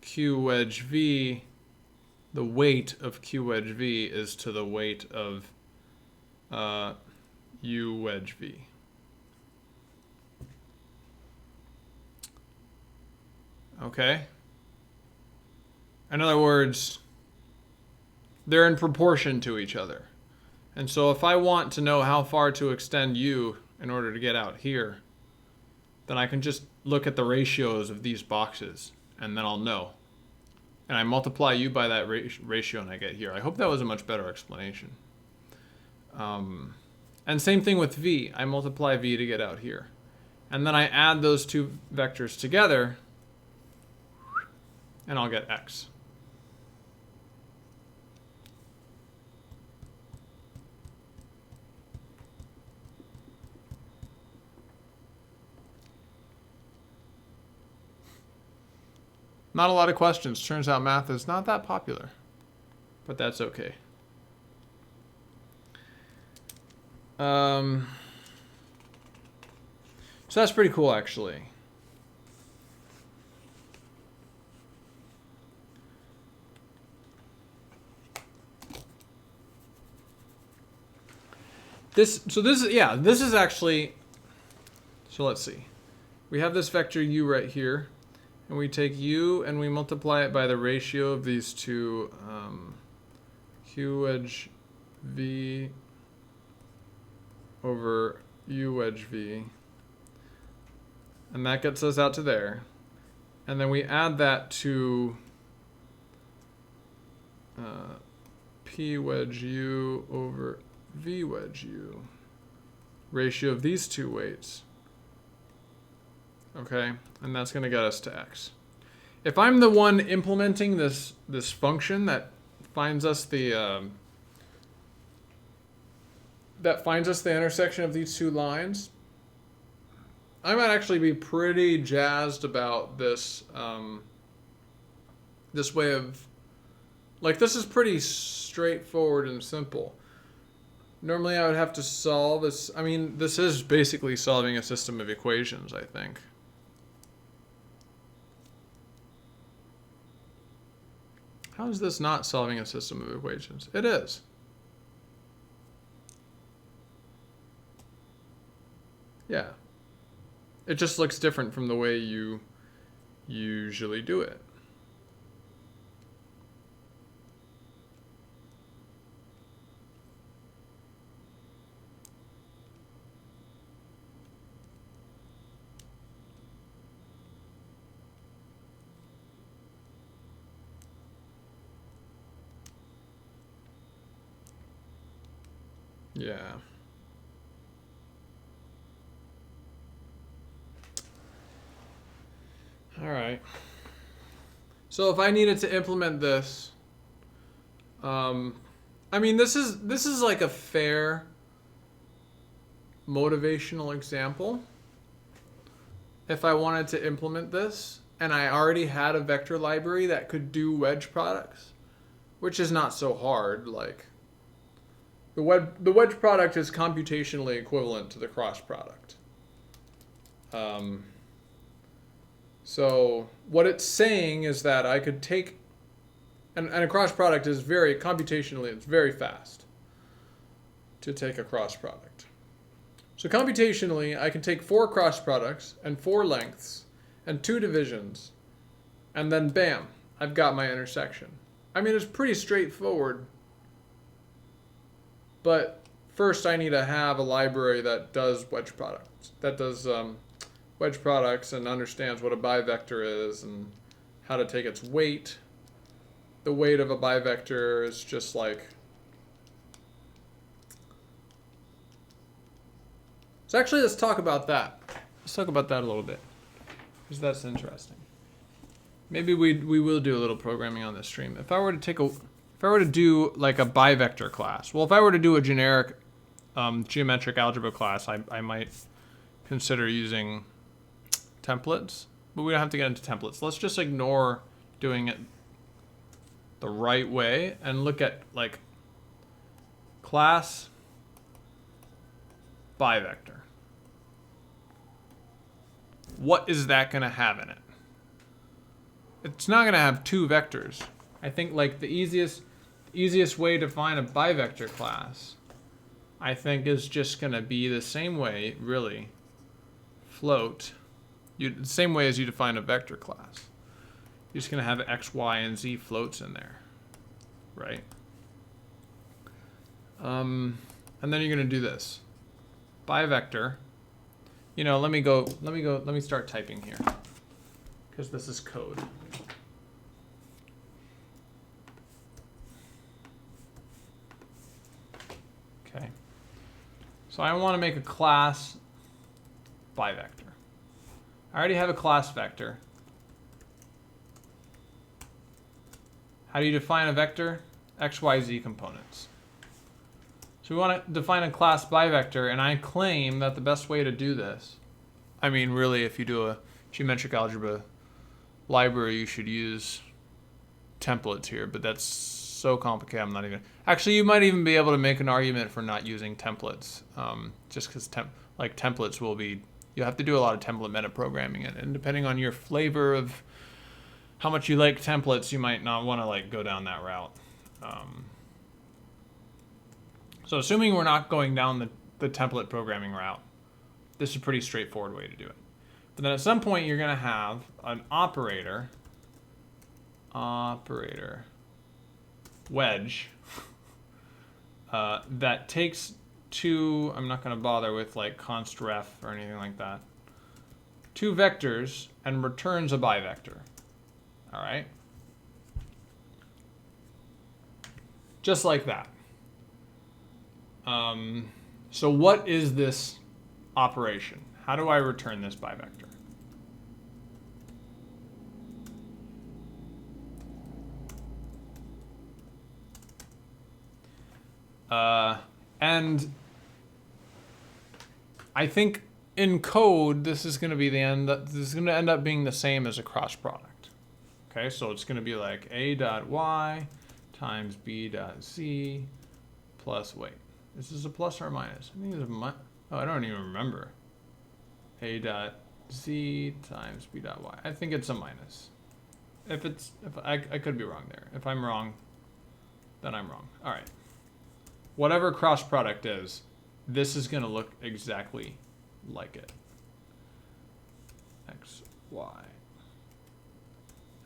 Q wedge V, the weight of Q wedge V is to the weight of U wedge V. Okay? In other words, they're in proportion to each other. And so if I want to know how far to extend U in order to get out here, then I can just look at the ratios of these boxes, and then I'll know. And I multiply U by that ratio, and I get here. I hope that was a much better explanation. And same thing with V. I multiply V to get out here. And then I add those two vectors together, and I'll get X. Not a lot of questions. Turns out math is not that popular, but that's okay. So that's pretty cool, actually. This is actually, so let's see. We have this vector U right here. And we take U and we multiply it by the ratio of these two, Q wedge V over U wedge V. And that gets us out to there. And then we add that to P wedge U over V wedge U. Ratio of these two weights. Okay, and that's going to get us to X. If I'm the one implementing this function that finds us the intersection of these two lines, I might actually be pretty jazzed about this this way of, like, this is pretty straightforward and simple. Normally I would have to solve this. I mean, this is basically solving a system of equations, I think. How is this not solving a system of equations? It is. Yeah. It just looks different from the way you usually do it. Yeah. All right. So if I needed to implement this, I mean, this is like a fair motivational example. If I wanted to implement this, and I already had a vector library that could do wedge products, which is not so hard, like. The wedge product is computationally equivalent to the cross product. So what it's saying is that I could take, and a cross product is very computationally, it's very fast. to take a cross product. So computationally, I can take 4 cross products and 4 lengths and 2 divisions, and then bam, I've got my intersection. I mean, it's pretty straightforward, but first I need to have a library that does wedge products, wedge products and understands what a bivector is and how to take its weight. The weight of a bivector is just like... So actually, let's talk about that. Let's talk about that a little bit, because that's interesting. Maybe we will do a little programming on this stream. If I were to do like a bivector class, well, if I were to do a generic geometric algebra class, I might consider using templates, but we don't have to get into templates. Let's just ignore doing it the right way and look at like class bivector. What is that going to have in it? It's not going to have 2 vectors. I think like the easiest way to find a bivector class, I think, is just going to be the same way, really. Float. The same way as you define a vector class. You're just going to have x, y, and z floats in there, right? And then you're going to do this. Bivector. You know, let me start typing here, because this is code. Okay. So I want to make a class bivector. I already have a class vector. How do you define a vector? X, Y, Z components. So we want to define a class bivector, and I claim that the best way to do this, I mean, really, if you do a geometric algebra library, you should use templates here, but that's so complicated, I'm not even... Actually, you might even be able to make an argument for not using templates, just because templates will be... You'll have to do a lot of template metaprogramming, and depending on your flavor of how much you like templates, you might not want to like go down that route. So assuming we're not going down the template programming route, this is a pretty straightforward way to do it. But then at some point you're going to have an operator, wedge, that takes 2, I'm not going to bother with like const ref or anything like that, 2 vectors and returns a bivector. All right? Just like that. So what is this operation? How do I return this bivector? And I think in code, this is going to be this is going to end up being the same as a cross product. Okay, so it's going to be like a dot y times b dot z plus, wait, is this a plus or a minus? I think it's a oh, I don't even remember. A dot z times b dot y. I think it's a minus. If I could be wrong there. If I'm wrong, then I'm wrong. All right. Whatever cross product is, this is going to look exactly like it. X, y.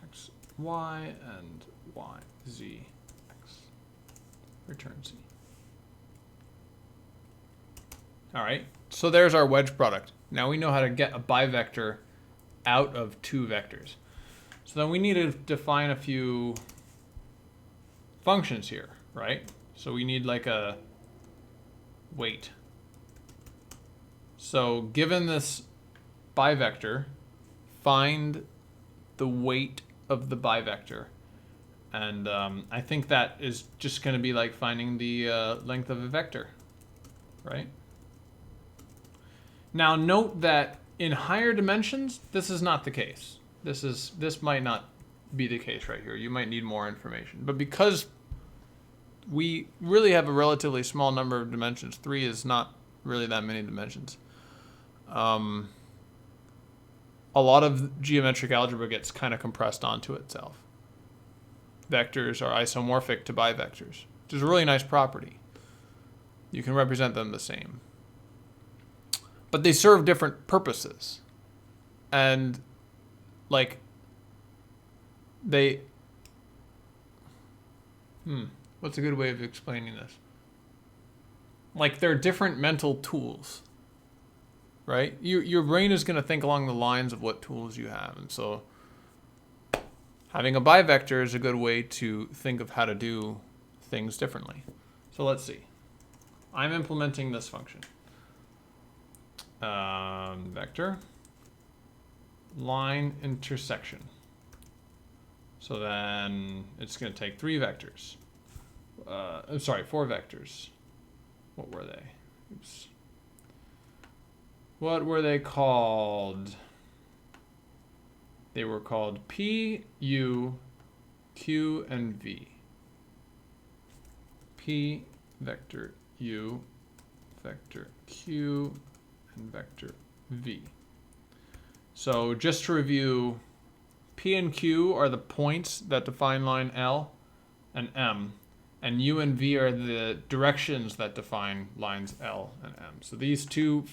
X, y, and y, z, x. Return z. All right, so there's our wedge product. Now we know how to get a bivector out of 2 vectors. So then we need to define a few functions here, right? So we need like a weight. So given this bivector, find the weight of the bivector. And I think that is just going to be like finding the length of a vector, right? Now note that in higher dimensions, this is not the case. This might not be the case right here. You might need more information. But because we really have a relatively small number of dimensions, 3 is not really that many dimensions, a lot of geometric algebra gets kind of compressed onto itself. Vectors are isomorphic to bivectors, which is a really nice property. You can represent them the same. But they serve different purposes. And, like, they... What's a good way of explaining this? Like, they're different mental tools, right? Your brain is going to think along the lines of what tools you have. And so having a bivector is a good way to think of how to do things differently. So let's see. I'm implementing this function. Vector, line intersection. So then it's going to take 3 vectors. I'm sorry, 4 vectors. What were they? Oops. What were they called? They were called P, U, Q, and V. P, vector U, vector Q, and vector V. So just to review, P and Q are the points that define line L and M, and U and V are the directions that define lines L and M. So these two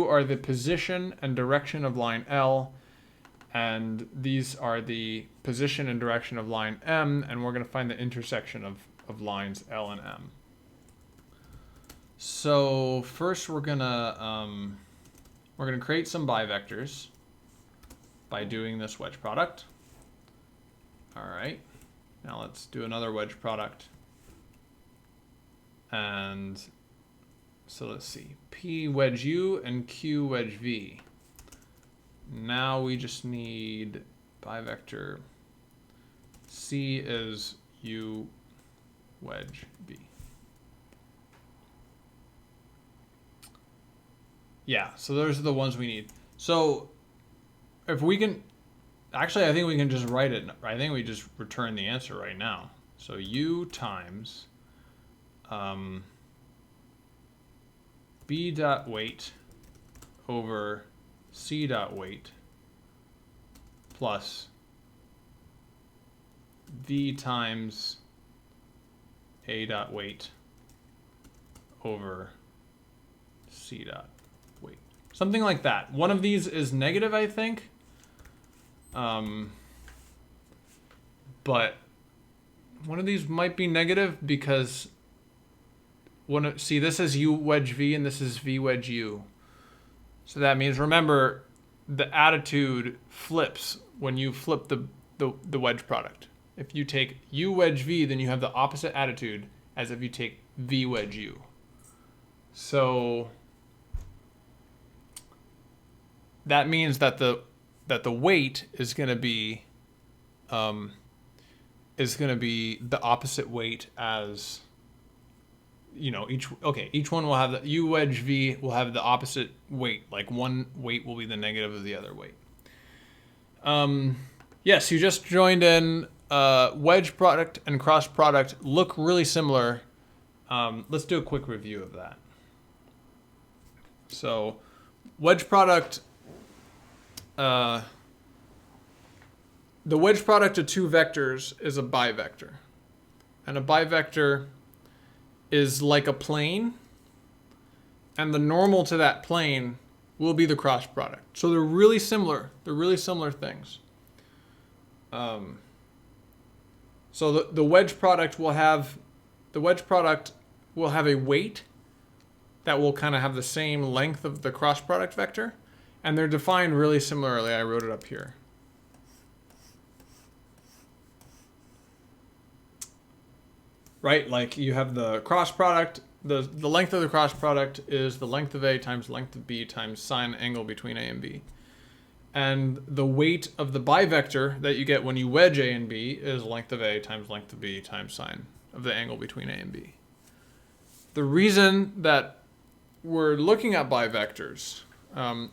are the position and direction of line L, and these are the position and direction of line M, and we're going to find the intersection of lines L and M. So first we're gonna create some bivectors by doing this wedge product. All right, now let's do another wedge product. And so let's see, P wedge U and Q wedge V. Now we just need bivector C is U wedge V. Yeah, so those are the ones we need. So if we can, actually I think we can just write it. I think we just return the answer right now. So U times B dot weight over C dot weight plus V times A dot weight over C dot weight. Something like that. One of these is negative, I think. But one of these might be negative because see, this is U wedge V and this is V wedge U. So that means, remember, the attitude flips when you flip the wedge product. If you take U wedge V, then you have the opposite attitude as if you take V wedge U. So that means that the weight is going to be the opposite weight as, you know, each one will have the U wedge V will have the opposite weight. Like one weight will be the negative of the other weight. Yes, you just joined in. Wedge product and cross product look really similar. Let's do a quick review of that. So wedge product, the wedge product of 2 vectors is a bivector. And a bivector is like a plane, and the normal to that plane will be the cross product. So they're really similar. They're really similar things. So the wedge product will have a weight that will kind of have the same length of the cross product vector, and they're defined really similarly. I wrote it up here. Right, like you have the cross product, the length of the cross product is the length of A times length of B times sine angle between A and B. And the weight of the bivector that you get when you wedge A and B is length of A times length of B times sine of the angle between A and B. The reason that we're looking at bivectors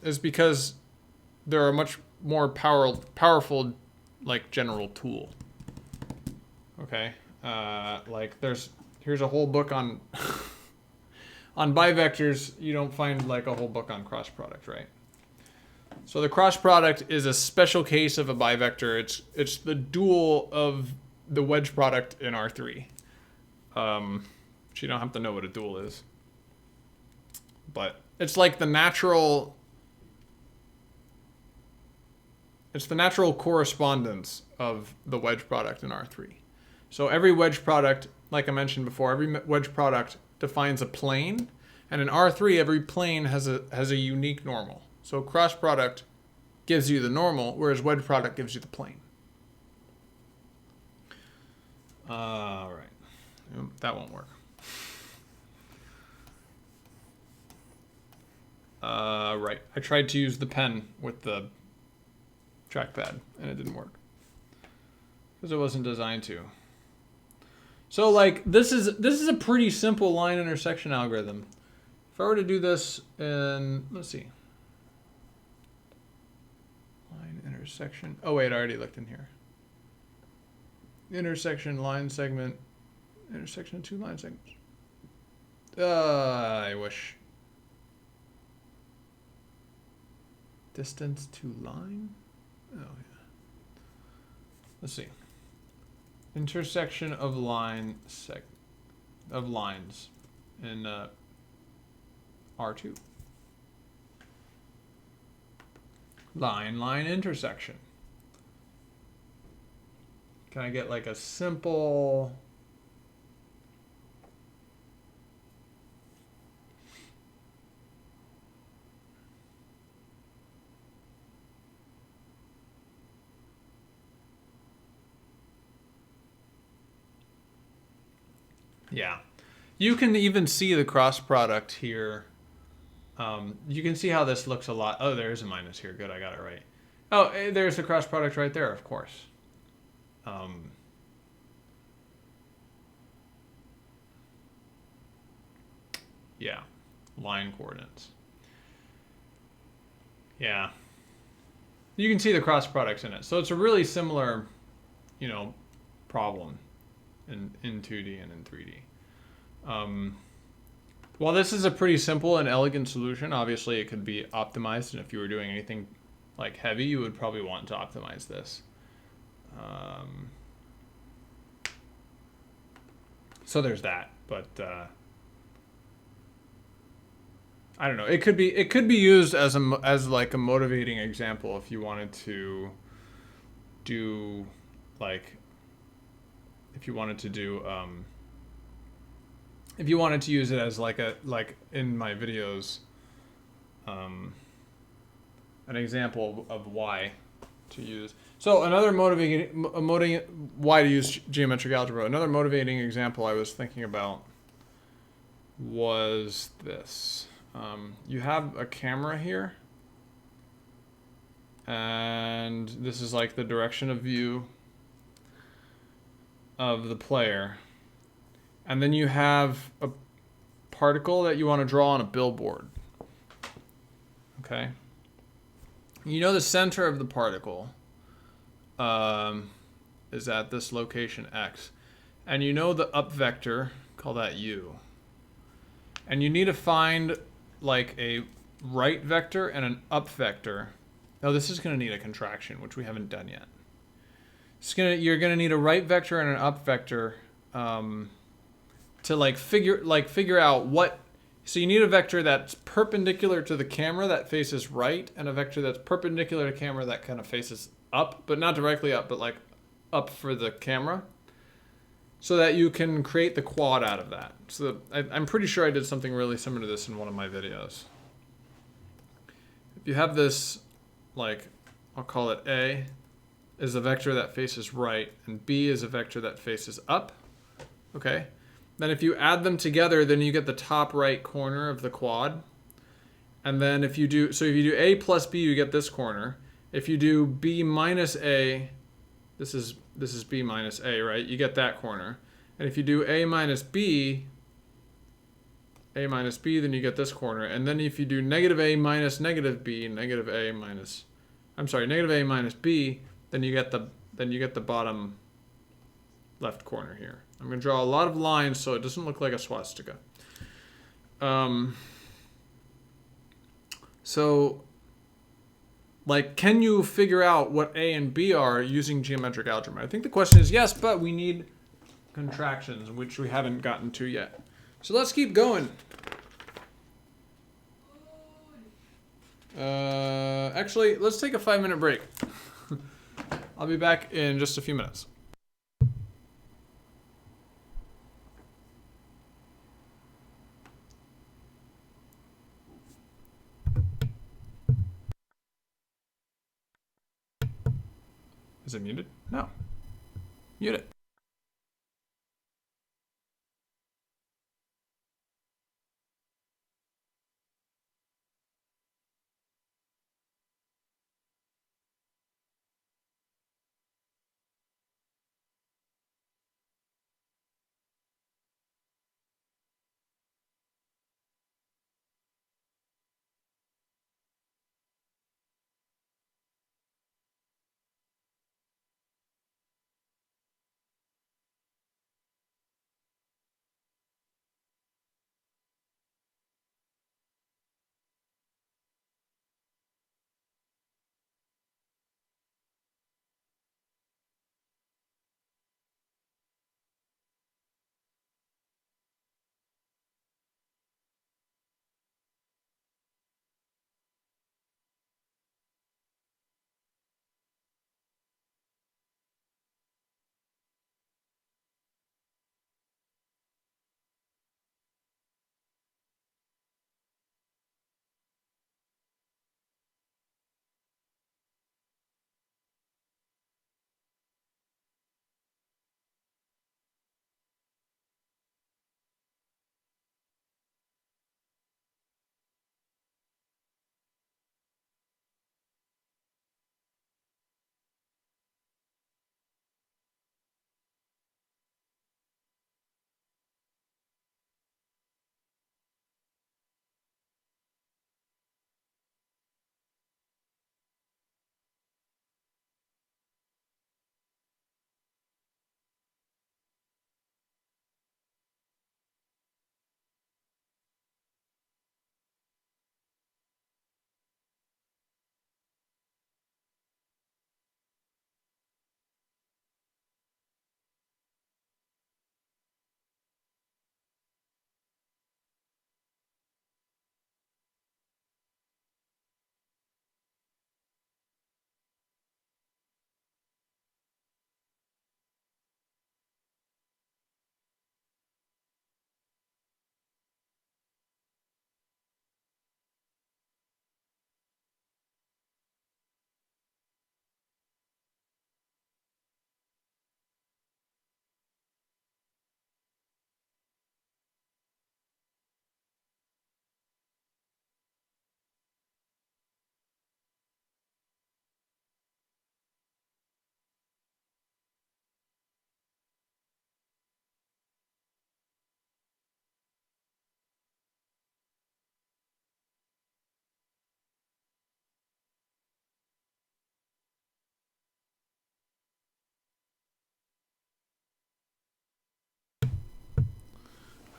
is because they're a much more powerful, like, general tool. Okay. Like here's a whole book on on bivectors. You don't find like a whole book on cross product, right? So the cross product is a special case of a bivector. It's the dual of the wedge product in R3, which you don't have to know what a dual is. But it's like the natural... It's the natural correspondence of the wedge product in R3. So every wedge product, like I mentioned before, every wedge product defines a plane. And in R3, every plane has a unique normal. So cross product gives you the normal, whereas wedge product gives you the plane. All right. That won't work. Right. I tried to use the pen with the trackpad, and it didn't work. Because it wasn't designed to. So, like, this is a pretty simple line intersection algorithm. If I were to do this in, let's see. Line intersection. Oh, wait, I already looked in here. Intersection, line segment, intersection of two line segments. I wish. Distance to line? Oh, yeah. Let's see. Intersection of lines in R2. Line intersection. Can I get like a simple... Yeah. You can even see the cross product here. You can see how this looks a lot. Oh, there's a minus here. Good, I got it right. Oh, there's the cross product right there, of course. Yeah, line coordinates. Yeah. You can see the cross products in it. So it's a really similar, you know, problem in 2D and in 3D. While this is a pretty simple and elegant solution, obviously it could be optimized, and if you were doing anything like heavy, you would probably want to optimize this. So there's that, but I don't know. It could be used as like a motivating example if you wanted to do like if you wanted to use it as like in my videos, an example of why to use. So another motivating why to use geometric algebra. Another motivating example I was thinking about was this. You have a camera here, and this is like the direction of view of the player. And then you have a particle that you want to draw on a billboard. Okay. You know the center of the particle is at this location X. And you know the up vector, call that U. And you need to find like a right vector and an up vector. Now this is going to need a contraction, which we haven't done yet. You're going to need a right vector and an up vector to figure out what. So you need a vector that's perpendicular to the camera that faces right, and a vector that's perpendicular to camera that kind of faces up, but not directly up, but like up for the camera, so that you can create the quad out of that. So I'm pretty sure I did something really similar to this in one of my videos. If you have this, like, I'll call it A, is a vector that faces right, and B is a vector that faces up. Okay. Then if you add them together, then you get the top right corner of the quad. And then if you do A plus B, you get this corner. If you do B minus A, this is B minus A, right? You get that corner. And if you do A minus B, then you get this corner. And then if you do negative A minus negative B, negative A minus B, then you get the bottom left corner here. I'm going to draw a lot of lines so it doesn't look like a swastika. So, like, can you figure out what A and B are using geometric algebra? I think the question is yes, but we need contractions, which we haven't gotten to yet. So let's keep going. Actually, let's take a 5-minute break. I'll be back in just a few minutes. Is it muted? No. Mute it.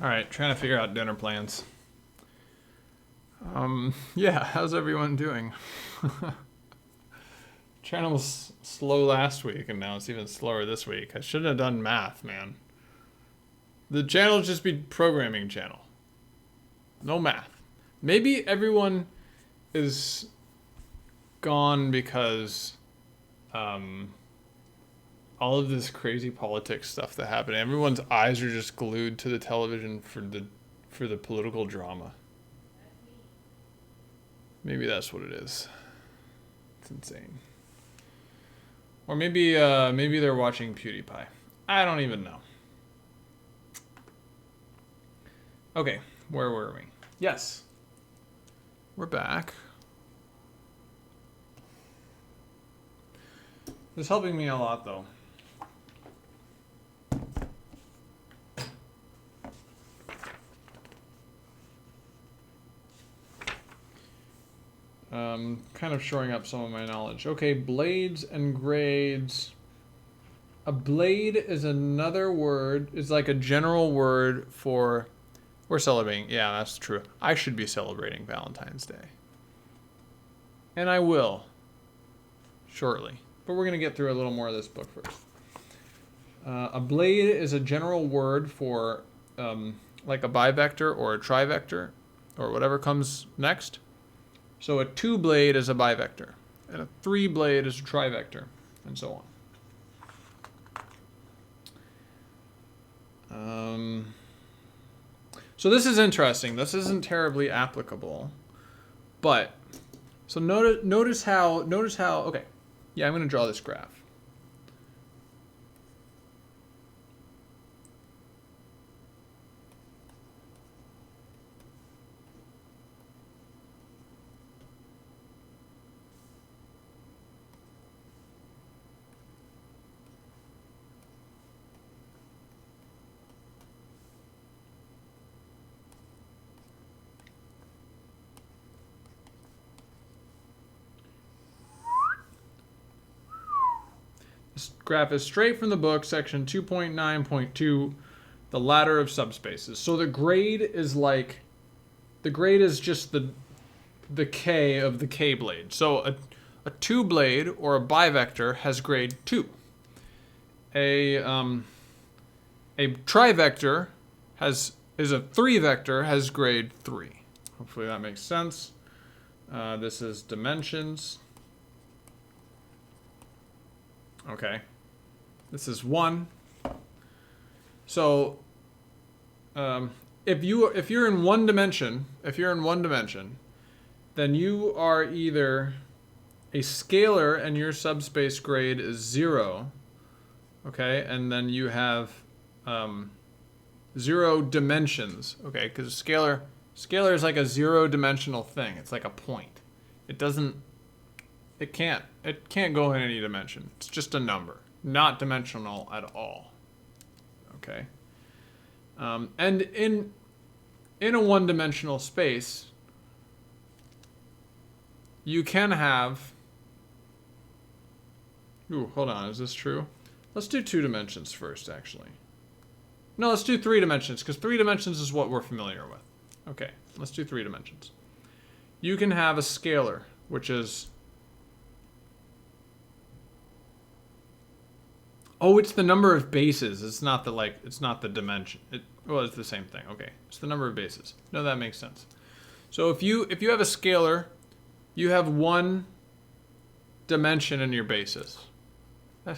All right, trying to figure out dinner plans. Yeah, how's everyone doing? Channel was slow last week, and now it's even slower this week. I shouldn't have done math, man. The channel will just be programming channel. No math. Maybe everyone is gone because all of this crazy politics stuff that happened. Everyone's eyes are just glued to the television for the political drama. Maybe that's what it is. It's insane. Or maybe they're watching PewDiePie. I don't even know. Okay, where were we? Yes. We're back. It's helping me a lot, though. Kind of shoring up some of my knowledge. Okay, blades and grades. A blade is another word. It's like a general word for... We're celebrating. Yeah, that's true. I should be celebrating Valentine's Day. And I will. Shortly. But we're going to get through a little more of this book first. A blade is a general word for like a bivector or a trivector or whatever comes next. So a 2-blade is a bivector, and a 3-blade is a trivector, and so on. So this is interesting. This isn't terribly applicable, but so notice how okay, yeah, I'm going to draw this graph. This graph is straight from the book, section 2.9.2, the ladder of subspaces. So the grade is just the K of the K blade. So a 2-blade or a bivector has grade 2. A trivector is a 3-vector, has grade 3. Hopefully that makes sense. This is dimensions. Okay, this is 1. So if you're in one dimension, then you are either a scalar and your subspace grade is 0. Okay, and then you have 0 dimensions. Okay, because scalar is like a 0-dimensional thing. It's like a point. It can't go in any dimension. It's just a number, not dimensional at all. Okay. And in a one-dimensional space, you can have. Ooh, hold on. Is this true? Let's do 2 dimensions first, actually. No, let's do 3 dimensions, because 3 dimensions is what we're familiar with. Okay, let's do 3 dimensions. You can have a scalar, which is. Oh, it's the number of bases. It's not the dimension. Well, it's the same thing. Okay, it's the number of bases. No, that makes sense. So if you have a scalar, you have 1 dimension in your basis. How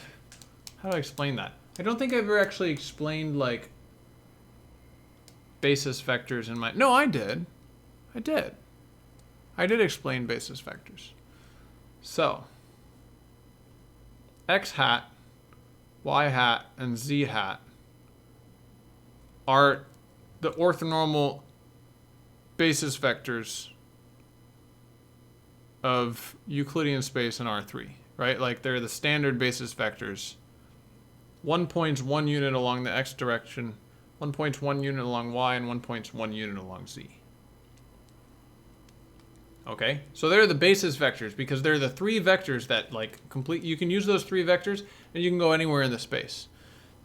do I explain that? I don't think I've ever actually explained like basis vectors in my. No, I did. I did explain basis vectors. So x hat, y hat, and z hat are the orthonormal basis vectors of Euclidean space in R3, right? Like they're the standard basis vectors. 1 points 1 unit along the x direction, 1 points 1 unit along y, and 1 points 1 unit along z. Okay, so they're the basis vectors because they're the 3 vectors that like complete. You can use those 3 vectors and you can go anywhere in the space.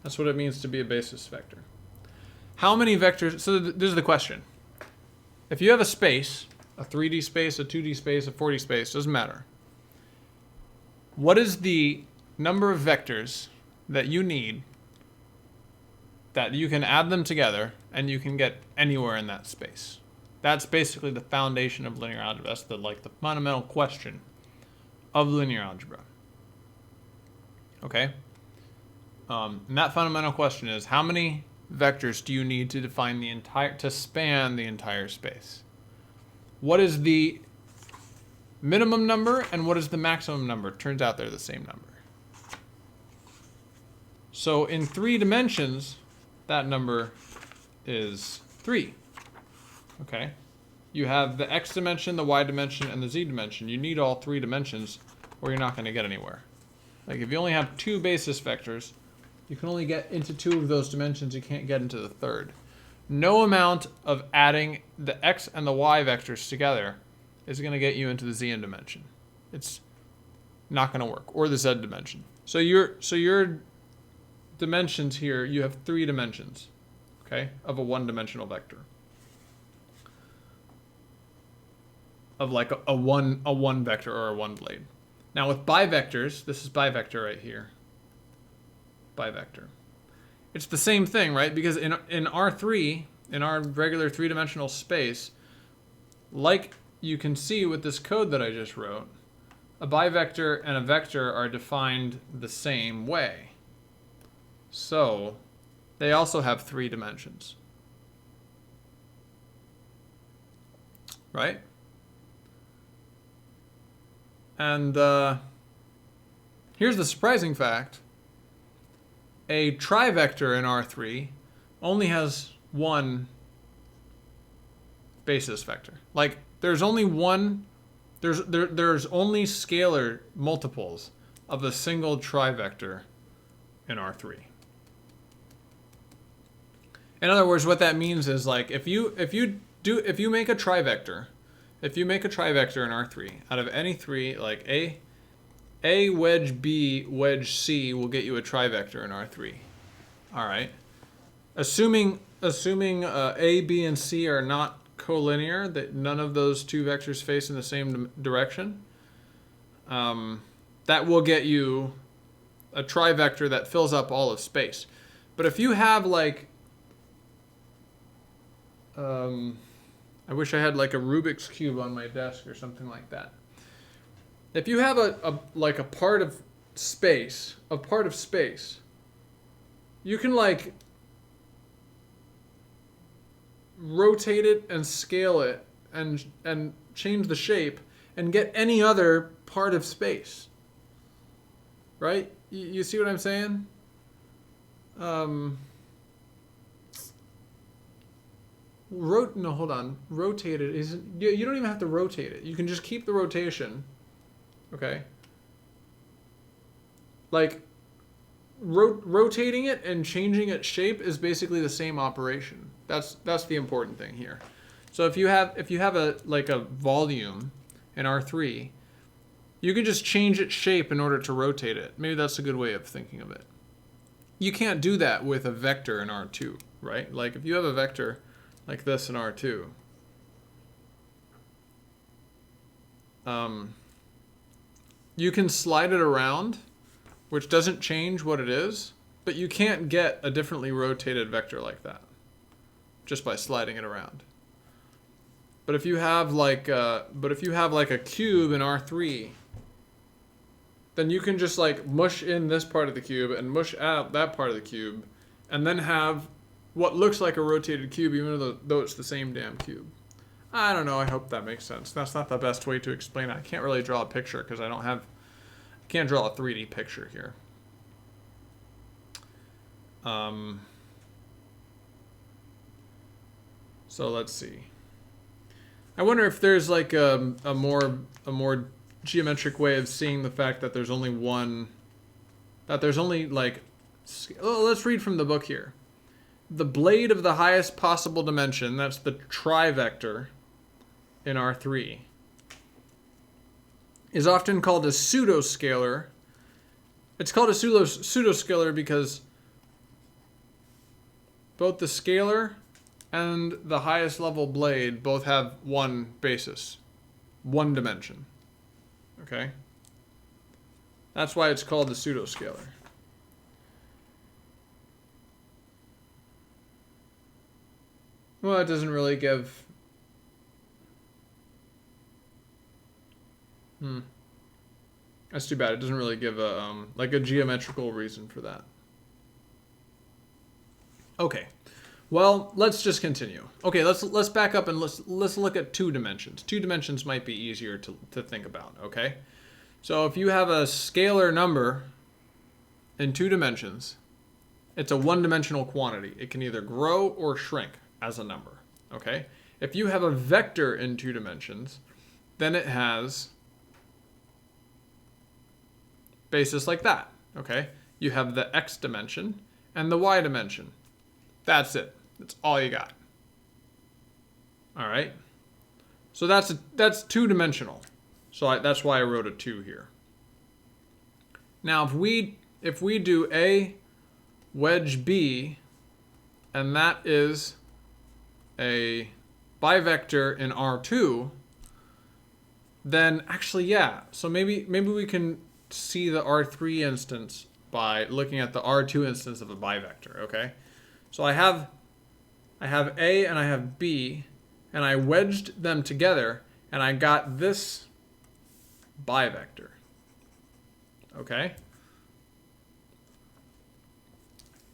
That's what it means to be a basis vector. How many vectors? So this is the question. If you have a space, a 3D space, a 2D space, a 4D space, doesn't matter. What is the number of vectors that you need that you can add them together and you can get anywhere in that space? That's basically the foundation of linear algebra. That's the fundamental question of linear algebra. Okay? And that fundamental question is, how many vectors do you need to define to span the entire space? What is the minimum number and what is the maximum number? Turns out they're the same number. So in 3 dimensions, that number is 3. Okay, you have the x dimension, the y dimension, and the z dimension. You need all 3 dimensions or you're not going to get anywhere. Like if you only have 2 basis vectors, you can only get into 2 of those dimensions. You can't get into the 3rd. No amount of adding the x and the y vectors together is going to get you into the z dimension. It's not going to work. Or the z dimension. So your dimensions here, you have 3 dimensions, okay, of a 1-dimensional vector. Of like a one vector or a 1 blade. Now with bivectors, this is bivector right here. Bivector. It's the same thing, right? Because in R3, in our regular three-dimensional space, like you can see with this code that I just wrote, a bivector and a vector are defined the same way. So they also have 3 dimensions. Right? And here's the surprising fact. A trivector in R3 only has 1 basis vector. Like there's only one, there's only scalar multiples of a single trivector in R3. In other words, what that means is like if you make a trivector, if you make a trivector in R3 out of any 3, like A, wedge B, wedge C will get you a trivector in R3. All right. Assuming A, B, and C are not collinear, that none of those 2 vectors face in the same direction, that will get you a trivector that fills up all of space. But if you have like, I wish I had like a Rubik's Cube on my desk or something like that. If you have a part of space, you can like rotate it and scale it and change the shape and get any other part of space. Right? You see what I'm saying? Hold on. Rotate it isn't. You don't even have to rotate it. You can just keep the rotation. Okay. Like rotating it and changing its shape is basically the same operation. That's the important thing here. So if you have a volume in R3, you can just change its shape in order to rotate it. Maybe that's a good way of thinking of it. You can't do that with a vector in R2, right? Like if you have a vector like this in R2, you can slide it around, which doesn't change what it is, but you can't get a differently rotated vector like that just by sliding it around. But if you have like a cube in R3, then you can just like mush in this part of the cube and mush out that part of the cube, and then have what looks like a rotated cube, even though it's the same damn cube. I don't know. I hope that makes sense. That's not the best way to explain it. I can't really draw a picture because I can't draw a 3D picture here. So let's see. I wonder if there's like a more geometric way of seeing the fact that there's only like, let's read from the book here. The blade of the highest possible dimension, that's the trivector in R3, is often called a pseudoscalar. It's called a pseudoscalar because both the scalar and the highest level blade both have 1 basis, 1 dimension. Okay? That's why it's called the pseudoscalar. Well, it doesn't really give... That's too bad. It doesn't really give a geometrical reason for that. Okay. Well, let's just continue. Okay, let's back up and let's look at 2 dimensions. 2 dimensions might be easier to think about, okay? So if you have a scalar number in 2 dimensions, it's a 1-dimensional quantity. It can either grow or shrink as a number, okay? If you have a vector in 2 dimensions, then it has basis like that, okay? You have the x dimension and the y dimension. That's it. That's all you got. All right? So that's 2-dimensional. So that's why I wrote a 2 here. Now, if we do A wedge B, and that is a bivector in R2, then actually, yeah. So maybe we can see the R3 instance by looking at the R2 instance of a bivector, okay? So I have I have A and I have B, and I wedged them together, and I got this bivector. Okay?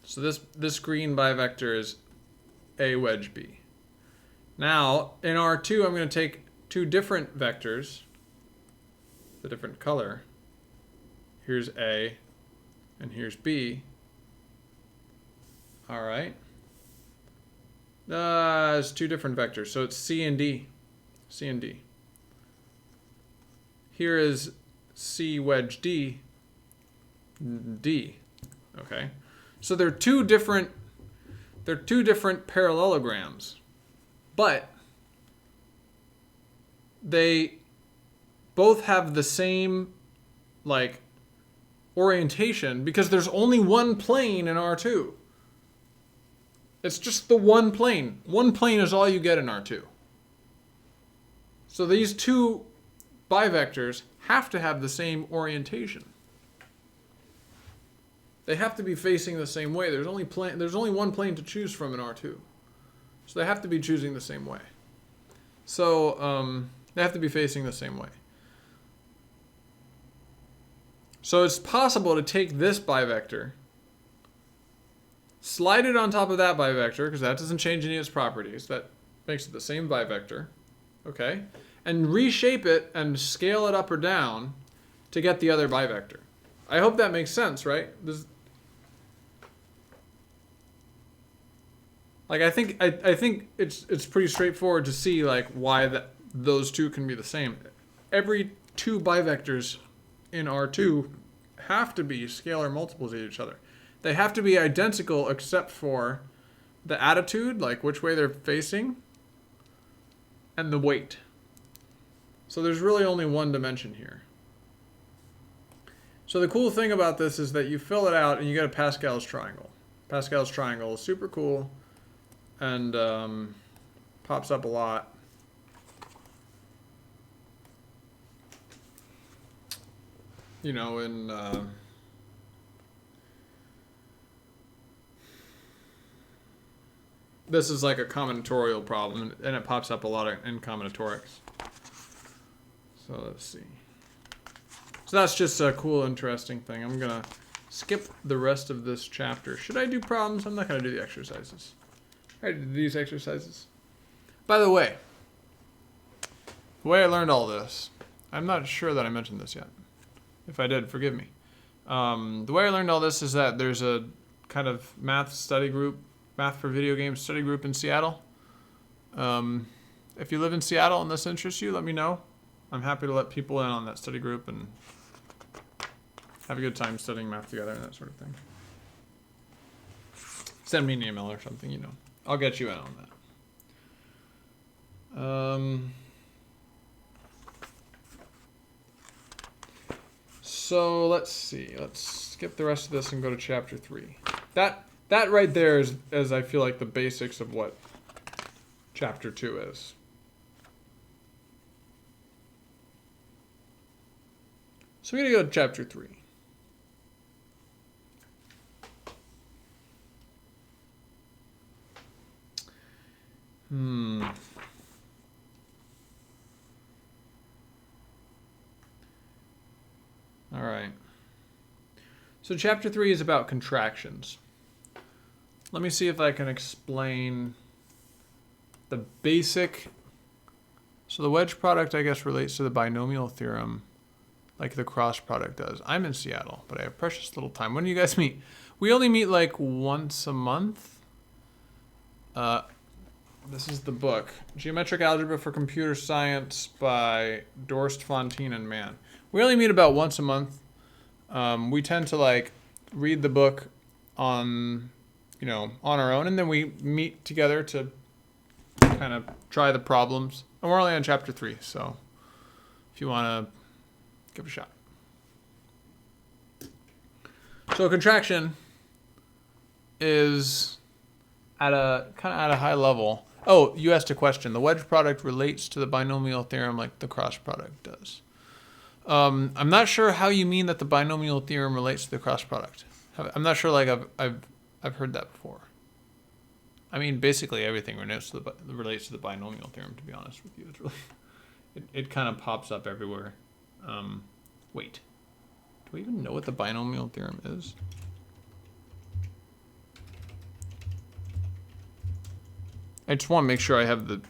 So this green bivector is A wedge B. Now, in R2, I'm going to take two different vectors, the different color. Here's A, and here's B. All right. It's two different vectors, so it's C and D. C and D. Here is C wedge D. D. Okay. So they're two different parallelograms, but they both have the same like orientation because there's only one plane in R2. It's just the one plane. One plane is all you get in R2. So these two bivectors have to have the same orientation. They have to be facing the same way. There's only one plane to choose from in R2. So they have to be choosing the same way. So they have to be facing the same way. So it's possible to take this bivector, slide it on top of that bivector, because that doesn't change any of its properties. That makes it the same bivector. Okay? And reshape it and scale it up or down to get the other bivector. I hope that makes sense, right? Like I think it's pretty straightforward to see like why those two can be the same. Every two bivectors in R2 have to be scalar multiples of each other. They have to be identical except for the attitude, like which way they're facing, and the weight. So there's really only one dimension here. So the cool thing about this is that you fill it out and you get a Pascal's triangle. Pascal's triangle is super cool and pops up a lot. You know, in this is like a combinatorial problem, and it pops up a lot in combinatorics. So let's see. So that's just a cool, interesting thing. I'm gonna skip the rest of this chapter. Should I do problems? I'm not gonna do the exercises. I did these exercises. By the way I learned all this, I'm not sure that I mentioned this yet. If I did, forgive me. The way I learned all this is that there's a kind of math study group, math for video games study group in Seattle. If you live in Seattle and this interests you, let me know. I'm happy to let people in on that study group and have a good time studying math together and that sort of thing. Send me an email or something, you know. I'll get you in on that. So let's see. Let's skip the rest of this and go to chapter 3. That right there is I feel like the basics of what chapter 2 is. So we're going to go to chapter 3. All right. So chapter 3 is about contractions. Let me see if I can explain the basic. So the wedge product, I guess, relates to the binomial theorem like the cross product does. I'm in Seattle, but I have precious little time. When do you guys meet? We only meet like once a month. This is the book, Geometric Algebra for Computer Science by Dorst, Fontaine, and Mann. We only meet about once a month. We tend to like read the book on our own, and then we meet together to kind of try the problems. And we're only on chapter 3, so if you want to give it a shot. So a contraction is at a high level. Oh, you asked a question. The wedge product relates to the binomial theorem like the cross product does. I'm not sure how you mean that the binomial theorem relates to the cross product. I'm not sure like I've heard that before. I mean, basically everything relates to the binomial theorem, to be honest with you. It's really, it kind of pops up everywhere. Wait, do we even know what the binomial theorem is? I just want to make sure I have the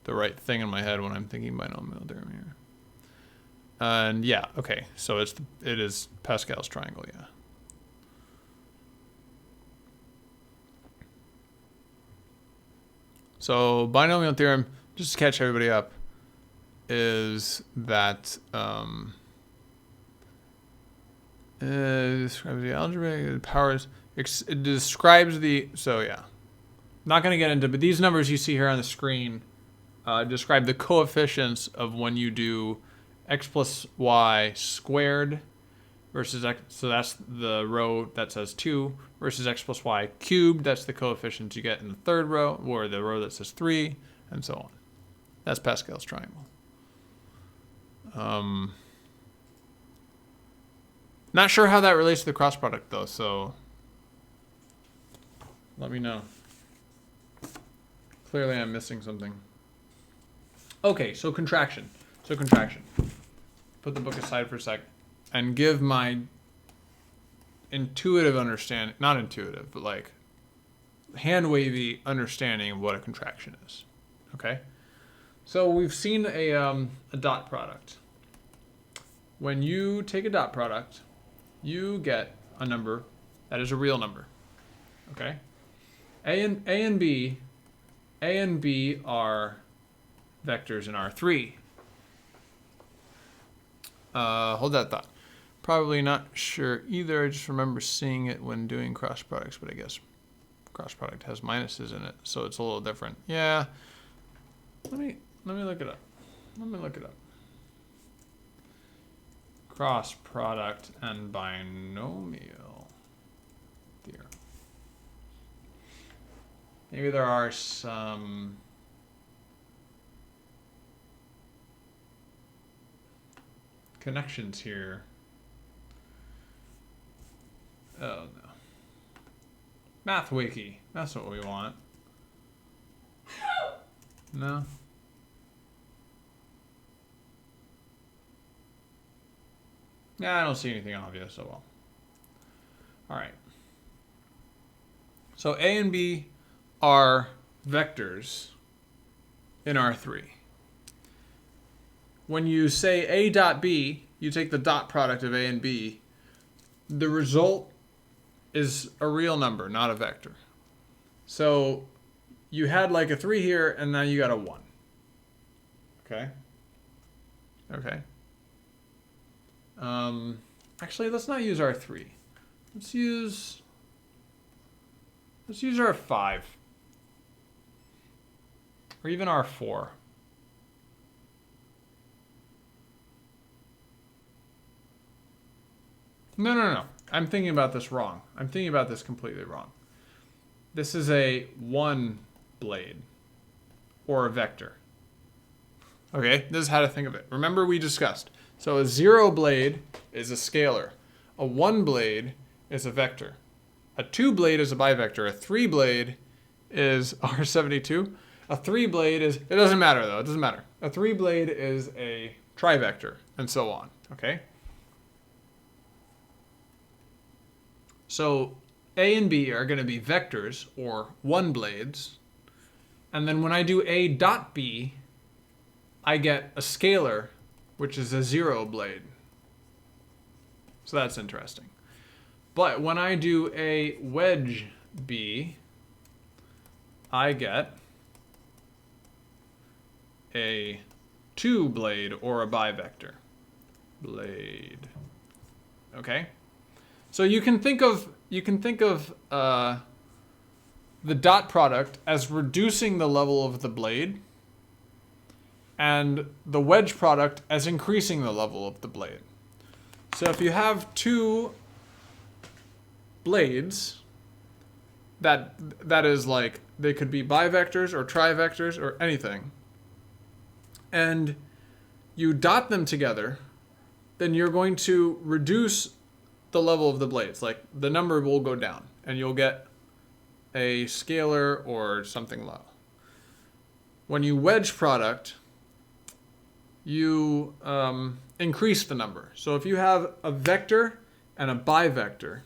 right thing in my head when I'm thinking binomial theorem here. And yeah, okay, so it is Pascal's triangle, yeah. So binomial theorem, just to catch everybody up, is that it describes the algebra, powers, it describes the, so yeah. Not going to get into, but these numbers you see here on the screen describe the coefficients of when you do x plus y squared versus x, so that's the row that says 2, versus x plus y cubed, that's the coefficients you get in the third row, or the row that says 3, and so on. That's Pascal's triangle. Not sure how that relates to the cross product though, so let me know. Clearly I'm missing something. Okay, so contraction. Put the book aside for a sec and give my intuitive understanding, not intuitive, but like hand-wavy understanding of what a contraction is. Okay? So we've seen a dot product. When you take a dot product, you get a number that is a real number. Okay? A and B are vectors in R3. Hold that thought. Probably not sure either. I just remember seeing it when doing cross products, but I guess cross product has minuses in it, so it's a little different. Yeah. Let me look it up. Cross product and binomial theorem. Maybe there are some connections here. Oh no. Math wiki. That's what we want. No. Yeah, I don't see anything obvious, so well. All right. So A and B are vectors in R3. When you say A dot B, you take the dot product of A and B, the result is a real number, not a vector. So you had like a 3 here, and now you got a 1. Okay? Okay. Actually, let's not use R3. Let's use R5. Or even R4. No. I'm thinking about this wrong. I'm thinking about this completely wrong. This is a 1 blade or a vector. Okay, this is how to think of it. Remember we discussed. So a 0 blade is a scalar. A 1 blade is a vector. A 2 blade is a bivector. A 3 blade is R72. A 3 blade is, it doesn't matter though, it doesn't matter. A 3 blade is a trivector, and so on, okay? So A and B are going to be vectors, or 1 blades. And then when I do A dot B, I get a scalar, which is a 0 blade. So that's interesting. But when I do a wedge B, I get a 2 blade or a bivector. Blade. Okay? So you can think of the dot product as reducing the level of the blade, and the wedge product as increasing the level of the blade. So if you have 2 blades, that is like, they could be bivectors or trivectors or anything, and you dot them together, then you're going to reduce the level of the blades. Like, the number will go down, and you'll get a scalar or something low. When you wedge product, you increase the number. So if you have a vector and a bivector,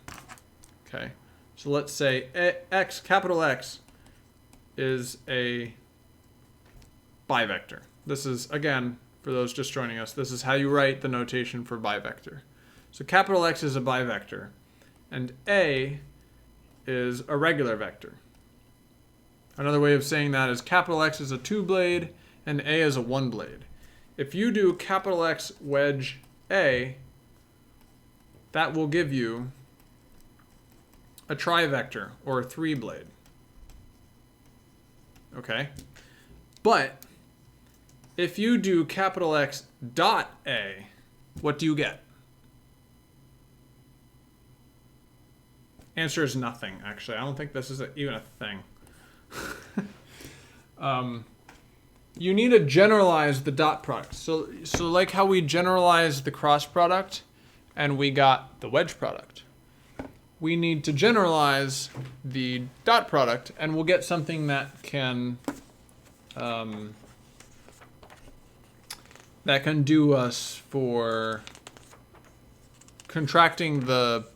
okay, so let's say x, capital X, is a bivector. This is, again, for those just joining us, this is how you write the notation for bivector. So capital X is a bivector, and A is a regular vector. Another way of saying that is capital X is a 2-blade and A is a 1-blade. If you do capital X wedge A, that will give you a trivector or a 3-blade. Okay? But if you do capital X dot A, what do you get? Answer is nothing, actually. I don't think this is even a thing. You need to generalize the dot product. So like how we generalized the cross product and we got the wedge product. We need to generalize the dot product and we'll get something that can do us for contracting the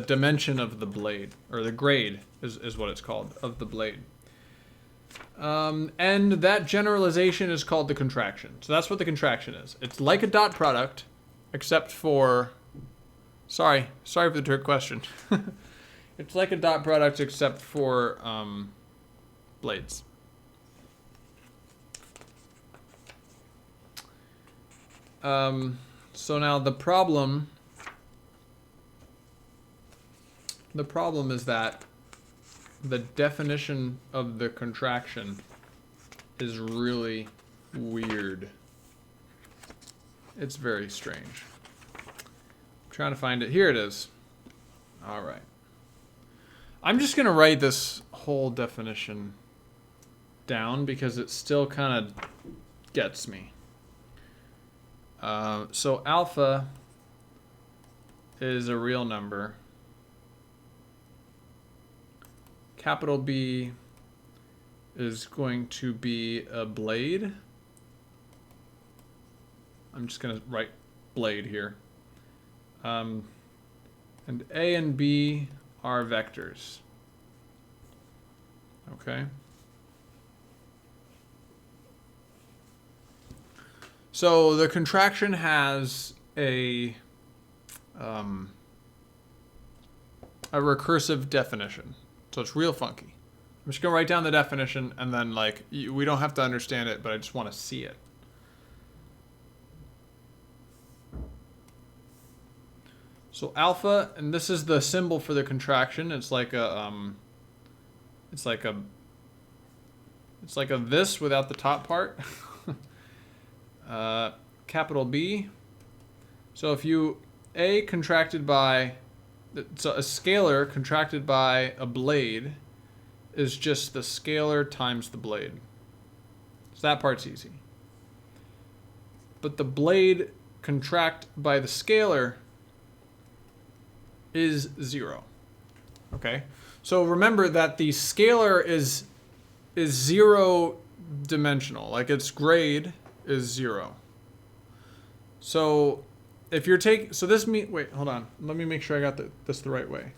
dimension of the blade, or the grade is what it's called, of the blade. And that generalization is called the contraction. So that's what the contraction is. It's like a dot product, except for, sorry for the trick question. It's like a dot product except for blades. So now the problem is that the definition of the contraction is really weird. It's very strange. I'm trying to find it. Here it is. All right. I'm just going to write this whole definition down because it still kind of gets me. So alpha is a real number. Capital B is going to be a blade. I'm just going to write blade here. And A and B are vectors. Okay. So the contraction has a recursive definition. So it's real funky. I'm just going to write down the definition and then we don't have to understand it, but I just want to see it. So alpha, and this is the symbol for the contraction. It's like a this without the top part. Capital B. So if you A contracted by, so a scalar contracted by a blade is just the scalar times the blade. So that part's easy. But the blade contract by the scalar is 0. Okay? So remember that the scalar is 0 dimensional. Like its grade is 0. So if you're taking, so this means, wait, hold on. Let me make sure I got this the right way.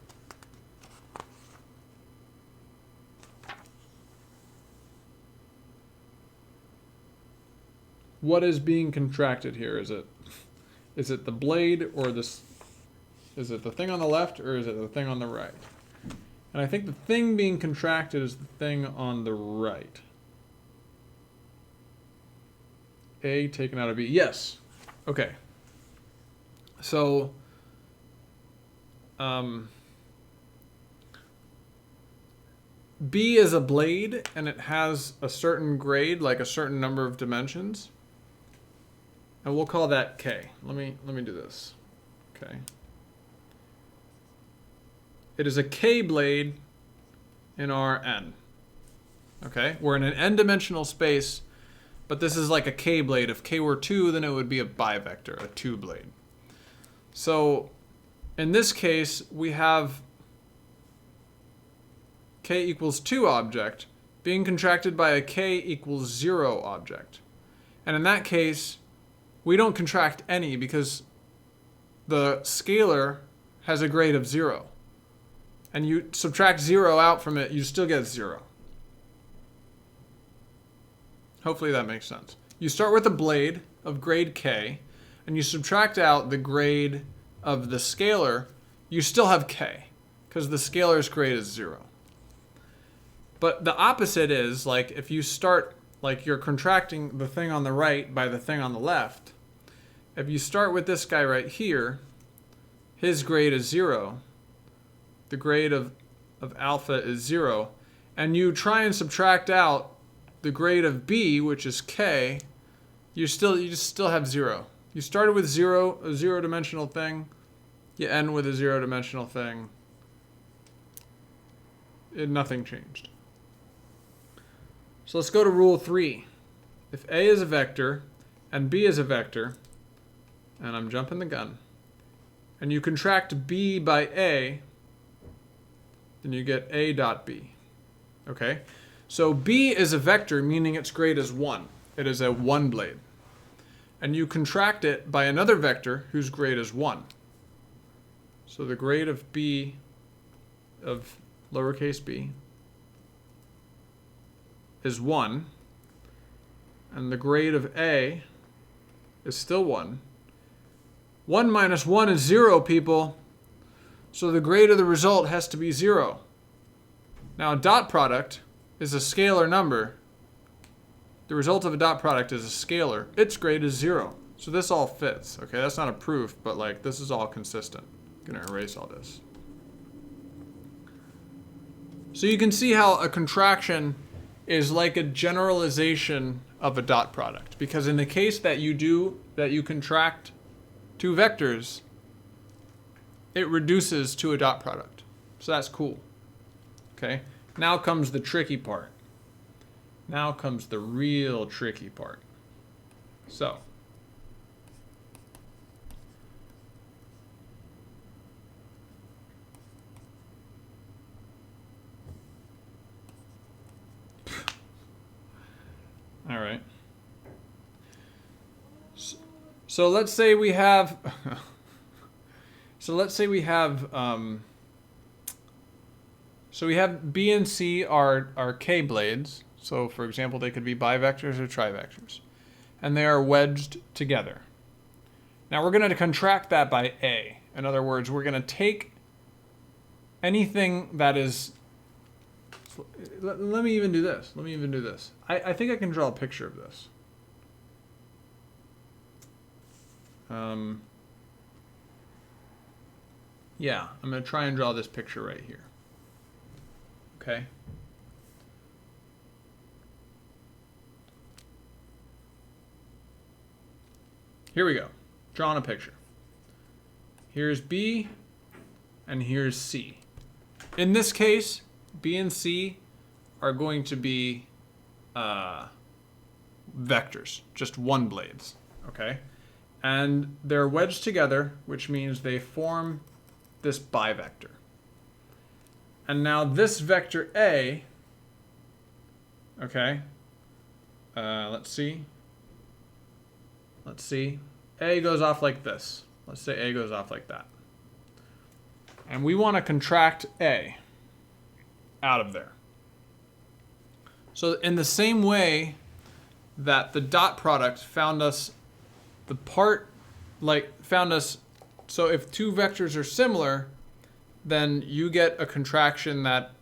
What is being contracted here? Is it the blade or this? Is it the thing on the left or is it the thing on the right? And I think the thing being contracted is the thing on the right. A taken out of B. Yes. Okay. So, B is a blade and it has a certain grade, like a certain number of dimensions. And we'll call that K. Let me do this. Okay. It is a K blade in our N. Okay? We're in an n-dimensional space, but this is like a K blade. If K were 2, then it would be a bivector, a 2 blade. So in this case, we have k equals 2 object being contracted by a k equals 0 object. And in that case, we don't contract any because the scalar has a grade of 0. And you subtract 0 out from it, you still get 0. Hopefully that makes sense. You start with a blade of grade k, and you subtract out the grade of the scalar, you still have k, because the scalar's grade is 0. But the opposite is, like, if you start, like, you're contracting the thing on the right by the thing on the left. If you start with this guy right here, his grade is 0. The grade of alpha is 0. And you try and subtract out the grade of b, which is k, you just still have 0. You started with 0, a 0-dimensional thing. You end with a 0-dimensional thing. Nothing changed. So let's go to rule 3. If a is a vector and b is a vector, and I'm jumping the gun, and you contract b by a, then you get a dot b. Okay? So b is a vector, meaning its grade is 1. It is a 1 blade. And you contract it by another vector whose grade is 1. So the grade of b, of lowercase b, is 1. And the grade of a is still 1. 1 minus 1 is 0, people. So the grade of the result has to be 0. Now a dot product is a scalar number. The result of a dot product is a scalar. Its grade is 0. So this all fits. Okay, that's not a proof, but like this is all consistent. I'm gonna erase all this. So you can see how a contraction is like a generalization of a dot product. Because in the case that you contract two vectors, it reduces to a dot product. So that's cool. Okay, now comes the tricky part. Now comes the real tricky part. So, all right. So let's say we have so we have B and C are K blades. So for example, they could be bivectors or trivectors. And they are wedged together. Now we're going to contract that by A. In other words, we're going to take anything that is... Let me even do this. I think I can draw a picture of this. Yeah, I'm going to try and draw this picture right here. Okay. Here we go. Drawing a picture. Here's B and here's C. In this case, B and C are going to be vectors, just one blades. Okay? And they're wedged together, which means they form this bivector. And now this vector A, okay, let's see. A goes off like this. Let's say A goes off like that. And we want to contract A out of there. So in the same way that the dot product found us the part, so if two vectors are similar, then you get a contraction that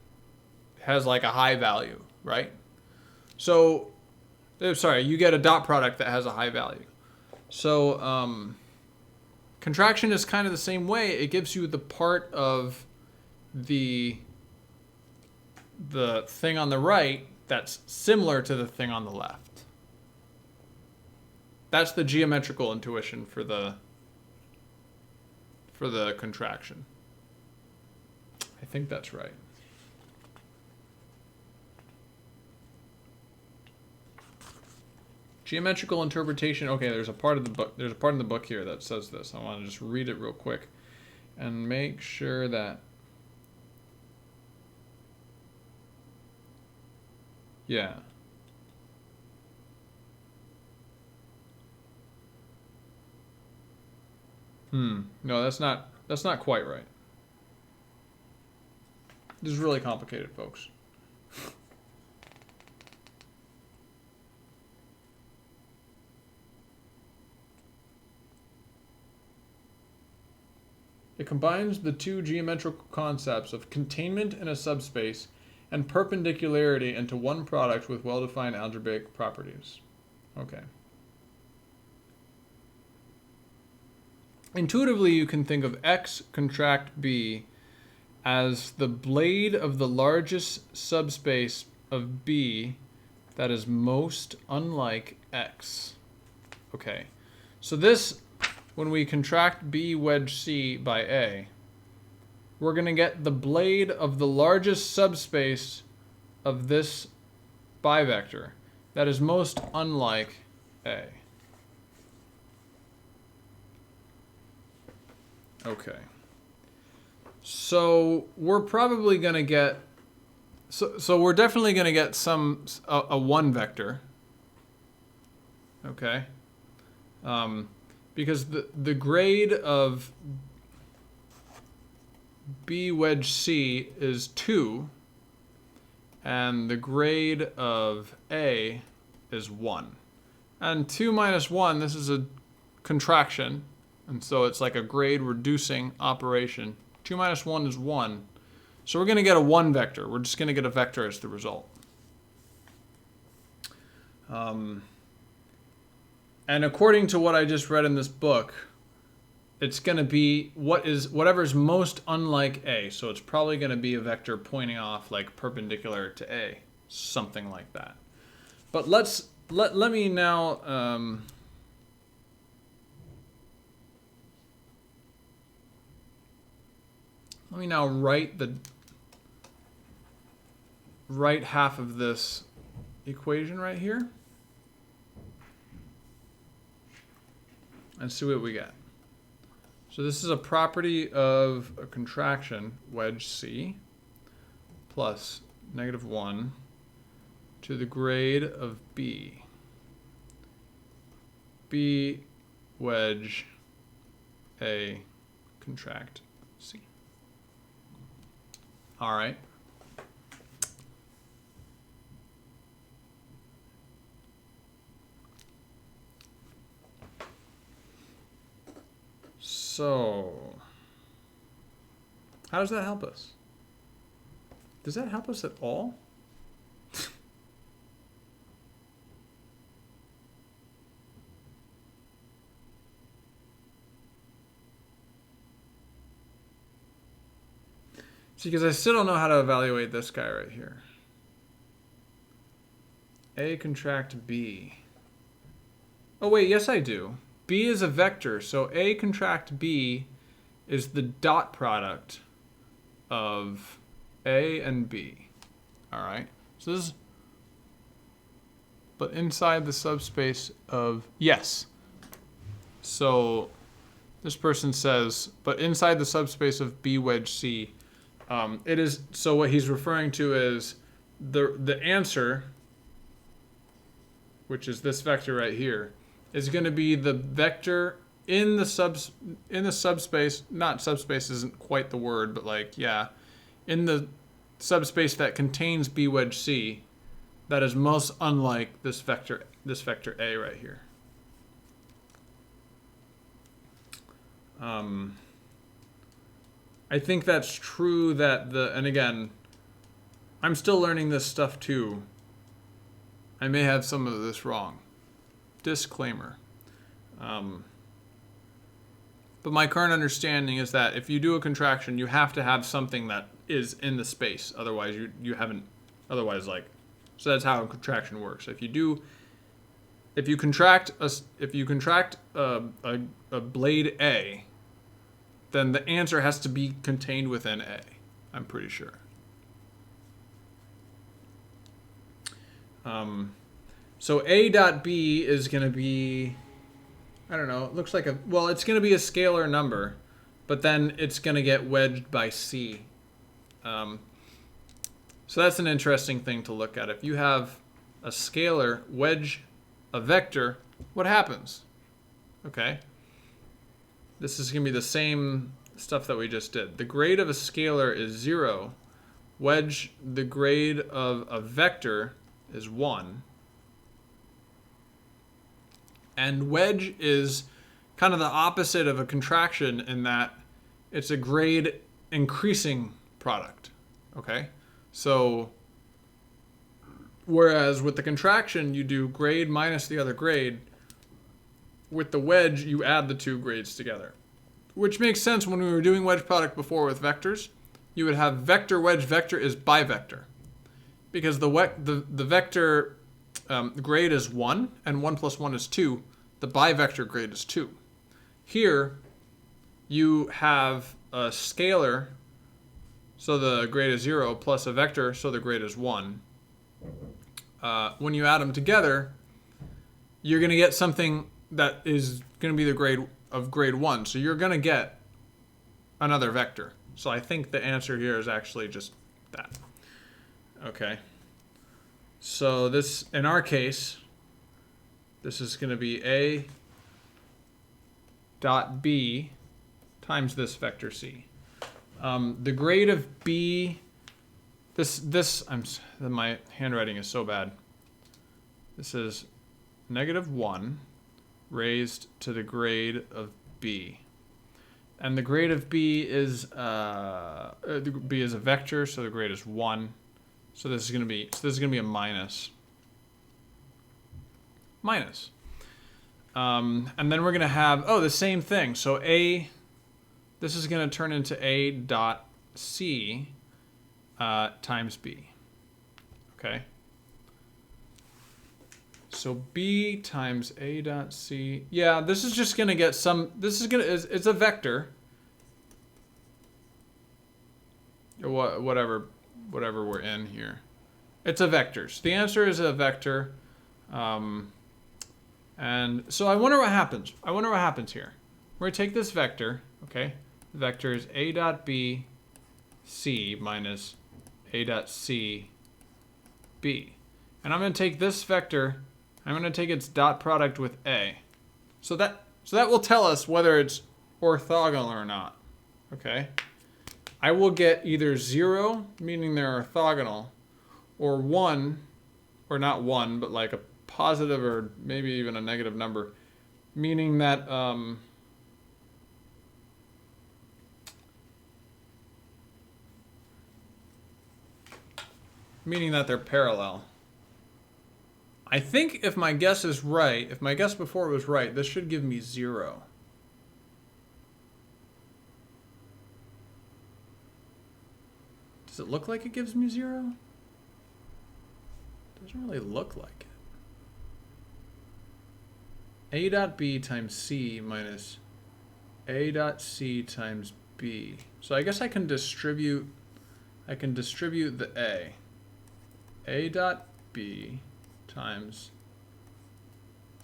has like a high value, right? So, sorry, you get a dot product that has a high value. So, contraction is kind of the same way. It gives you the part of the thing on the right that's similar to the thing on the left. That's the geometrical intuition for the contraction. I think that's right. Geometrical interpretation. Okay, there's a part of the book. There's a part in the book here that says this. I want to just read it real quick and make sure that Yeah. No, that's not quite right. This is really complicated, folks. It combines the two geometrical concepts of containment in a subspace and perpendicularity into one product with well-defined algebraic properties. Okay. Intuitively, you can think of X contract B as the blade of the largest subspace of B that is most unlike X. Okay. So this, when we contract B wedge C by A, we're going to get the blade of the largest subspace of this bivector that is most unlike A. Okay. So we're probably going to get, so we're definitely going to get a one vector. Okay. Because the grade of B wedge C is 2, and the grade of A is 1. And 2 minus 1, this is a contraction, and so it's like a grade reducing operation. 2 minus 1 is 1. So we're going to get a 1 vector. We're just going to get a vector as the result. And according to what I just read in this book, it's going to be whatever's most unlike A. So it's probably going to be a vector pointing off like perpendicular to A, something like that. But let me now write the right half of this equation right here and see what we get. So this is a property of a contraction, wedge C, plus -1 to the grade of B. B wedge A contract C. All right. So, how does that help us? Does that help us at all? See, because I still don't know how to evaluate this guy right here. A contract B. Oh wait, yes I do. B is a vector, so A contract B is the dot product of A and B. All right. So this is, but inside the subspace of, yes. So this person says, but inside the subspace of B wedge C, it is, so what he's referring to is the answer, which is this vector right here, is going to be the vector in the subspace. Not subspace isn't quite the word, but like, yeah, in the subspace that contains B wedge C, that is most unlike this vector A right here. I think that's true that and again, I'm still learning this stuff too. I may have some of this wrong. Disclaimer. But my current understanding is that if you do a contraction, you have to have something that is in the space. Otherwise, you haven't. Otherwise, like, so that's how a contraction works. If you contract a blade A, then the answer has to be contained within A. I'm pretty sure. So A dot B is going to be, I don't know, it looks like it's going to be a scalar number, but then it's going to get wedged by C. So that's an interesting thing to look at. If you have a scalar wedge a vector, what happens? Okay. This is going to be the same stuff that we just did. The grade of a scalar is 0. Wedge, the grade of a vector is 1. And wedge is kind of the opposite of a contraction in that it's a grade increasing product. Okay? So, whereas with the contraction, you do grade minus the other grade, with the wedge, you add the two grades together. Which makes sense when we were doing wedge product before with vectors. You would have vector, wedge, vector is bivector. Because the vector grade is 1, and 1 plus 1 is 2. The bivector grade is 2. Here, you have a scalar, so the grade is 0, plus a vector, so the grade is 1. When you add them together, you're going to get something that is going to be the grade of grade 1. So you're going to get another vector. So I think the answer here is actually just that. Okay. So this, in our case, this is going to be A dot B times this vector C. The grade of B, my handwriting is so bad. This is -1 raised to the grade of B. And the grade of B is B is a vector, so the grade is 1. So this is going to be a minus. Minus. And then we're going to have the same thing. So this is going to turn into A dot C times B. Okay. So B times A dot C. Yeah, this is just going to get some. It's a vector. Or whatever we're in here. It's a vector. So the answer is a vector. And so I wonder what happens. Here. We're going to take this vector. Okay. The vector is A dot B C minus A dot C B. And I'm going to take this vector. I'm going to take its dot product with A. So that will tell us whether it's orthogonal or not. Okay? I will get either 0, meaning they're orthogonal, or 1, or not 1, but like a positive or maybe even a negative number, meaning that they're parallel. I think if my guess is right, if my guess before was right, this should give me 0. Does it look like it gives me 0? Doesn't really look like it. A dot B times C minus A dot C times B. So I guess I can distribute the A. A dot B times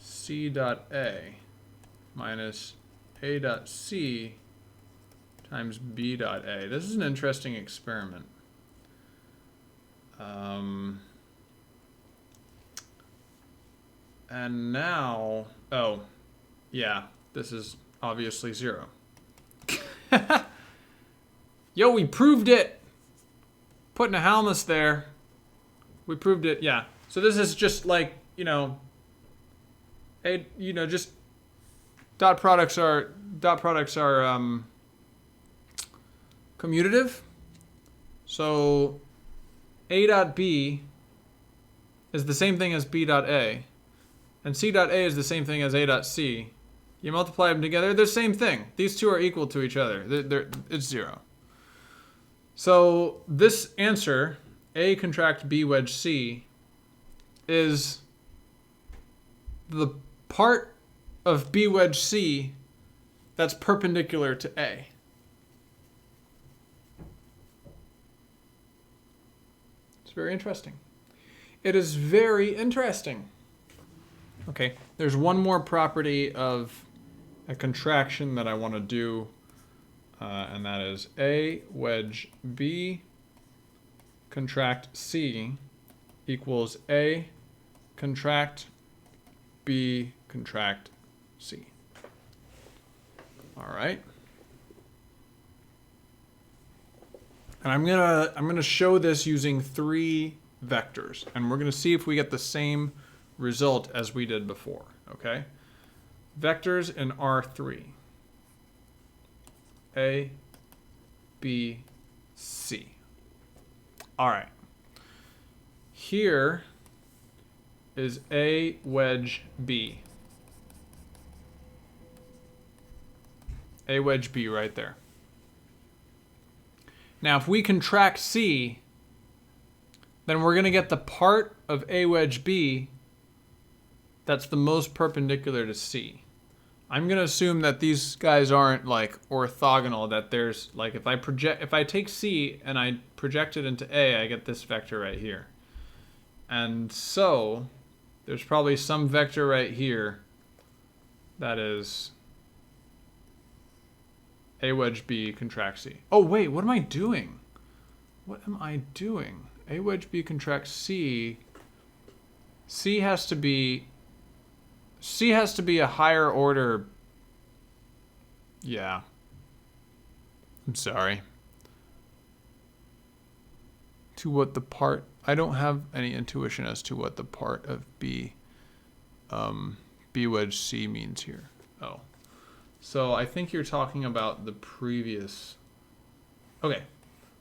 C dot A minus A dot C times B dot A. This is an interesting experiment. And now, yeah, this is obviously 0. Yo, we proved it! Putting a Helmus there. We proved it, yeah. So this is just like, just dot products are commutative. So A dot B is the same thing as B dot A. And C dot A is the same thing as A dot C. You multiply them together, they're the same thing. These two are equal to each other. It's 0. So this answer, A contract B wedge C, is the part of B wedge C that's perpendicular to A. It's very interesting. It is very interesting. Okay, there's one more property of a contraction that I want to do, and that is A wedge B contract C equals A contract B contract C. All right. And I'm gonna show this using 3 vectors, and we're gonna see if we get the same result as we did before. Okay. Vectors in R3. A, B, C. All right. Here is A, wedge, B. A, wedge, B right there. Now, if we contract C, then we're going to get the part of A, wedge, B that's the most perpendicular to C. I'm going to assume that these guys aren't like orthogonal, that there's like if I take C and I project it into A, I get this vector right here. And so there's probably some vector right here that is A, wedge, B, contract C. Oh, wait, what am I doing? What am I doing? A, wedge, B, contract C. C has to be a higher order. Yeah. I'm sorry. To what the part, I don't have any intuition as to what the part of B wedge C means here. Oh. So I think you're talking about the previous. Okay.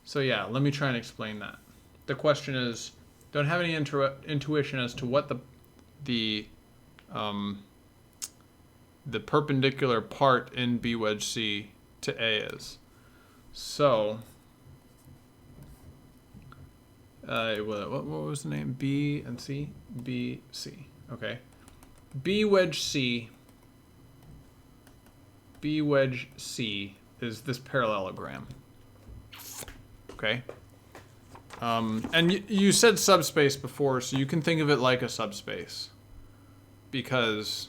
So yeah, let me try and explain that. The question is, don't have any intuition as to what the perpendicular part in B wedge C to A is. So, what was the name? B and C? B, C. Okay. B wedge C is this parallelogram. Okay. And you said subspace before, so you can think of it like a subspace. Because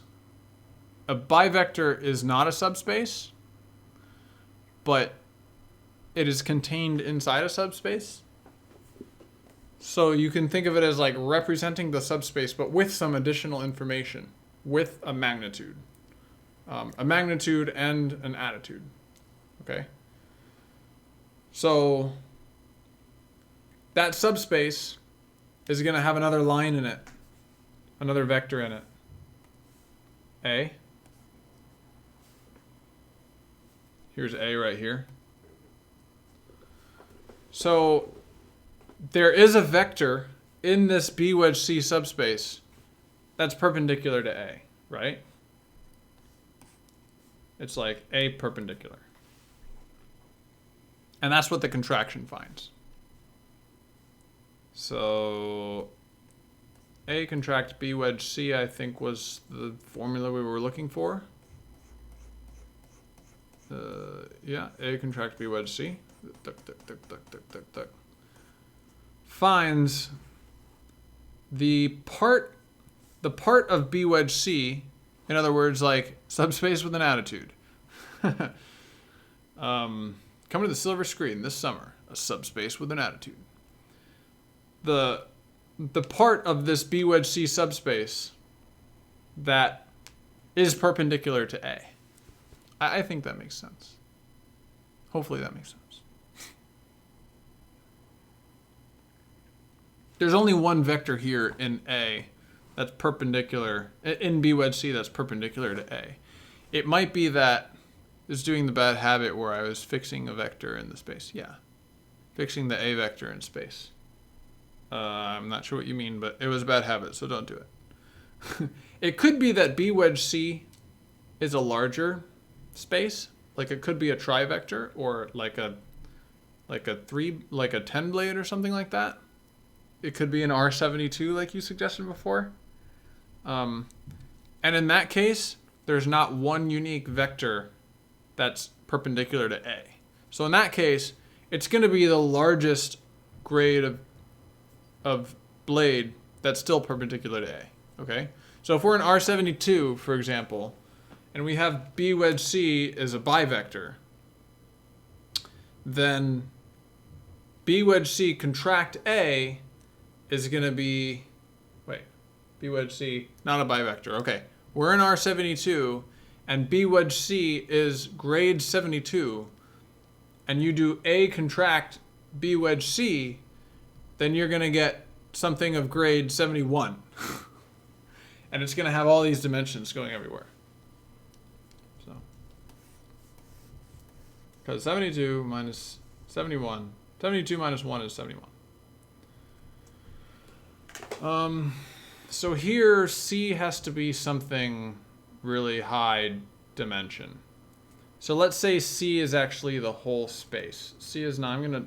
a bivector is not a subspace, but it is contained inside a subspace. So you can think of it as like representing the subspace, but with some additional information, with a magnitude. A magnitude and an attitude. Okay? So that subspace is going to have another line in it, another vector in it. A. Here's A right here. So there is a vector in this B wedge C subspace that's perpendicular to A, right? It's like A perpendicular. And that's what the contraction finds. So A contract B wedge C, I think, was the formula we were looking for. Yeah, A contract B wedge C. Finds the part of B wedge C, in other words, like subspace with an attitude. Coming to the silver screen this summer, a subspace with an attitude. The part of this B wedge C subspace that is perpendicular to A. I think that makes sense. Hopefully that makes sense. There's only one vector here in A that's perpendicular, in B wedge C that's perpendicular to A. It might be that it's doing the bad habit where I was fixing a vector in the space. Yeah, fixing the A vector in space. I'm not sure what you mean, but it was a bad habit, so don't do it. It could be that B wedge C is a larger space, like it could be a trivector or like a 10 blade or something like that. It could be an R72 like you suggested before. And in that case, there's not one unique vector that's perpendicular to A. So in that case, it's going to be the largest grade of blade that's still perpendicular to A. Okay? So if we're in R72, for example, and we have B wedge C as a bivector, then B wedge C contract A is going to be, wait, B wedge C, not a bivector. Okay, we're in R72, and B wedge C is grade 72, and you do A contract B wedge C, then you're going to get something of grade 71. And it's going to have all these dimensions going everywhere. So, because 72 minus 71, 72 minus 1 is 71. So here C has to be something really high dimension. So let's say C is actually the whole space. C is not, I'm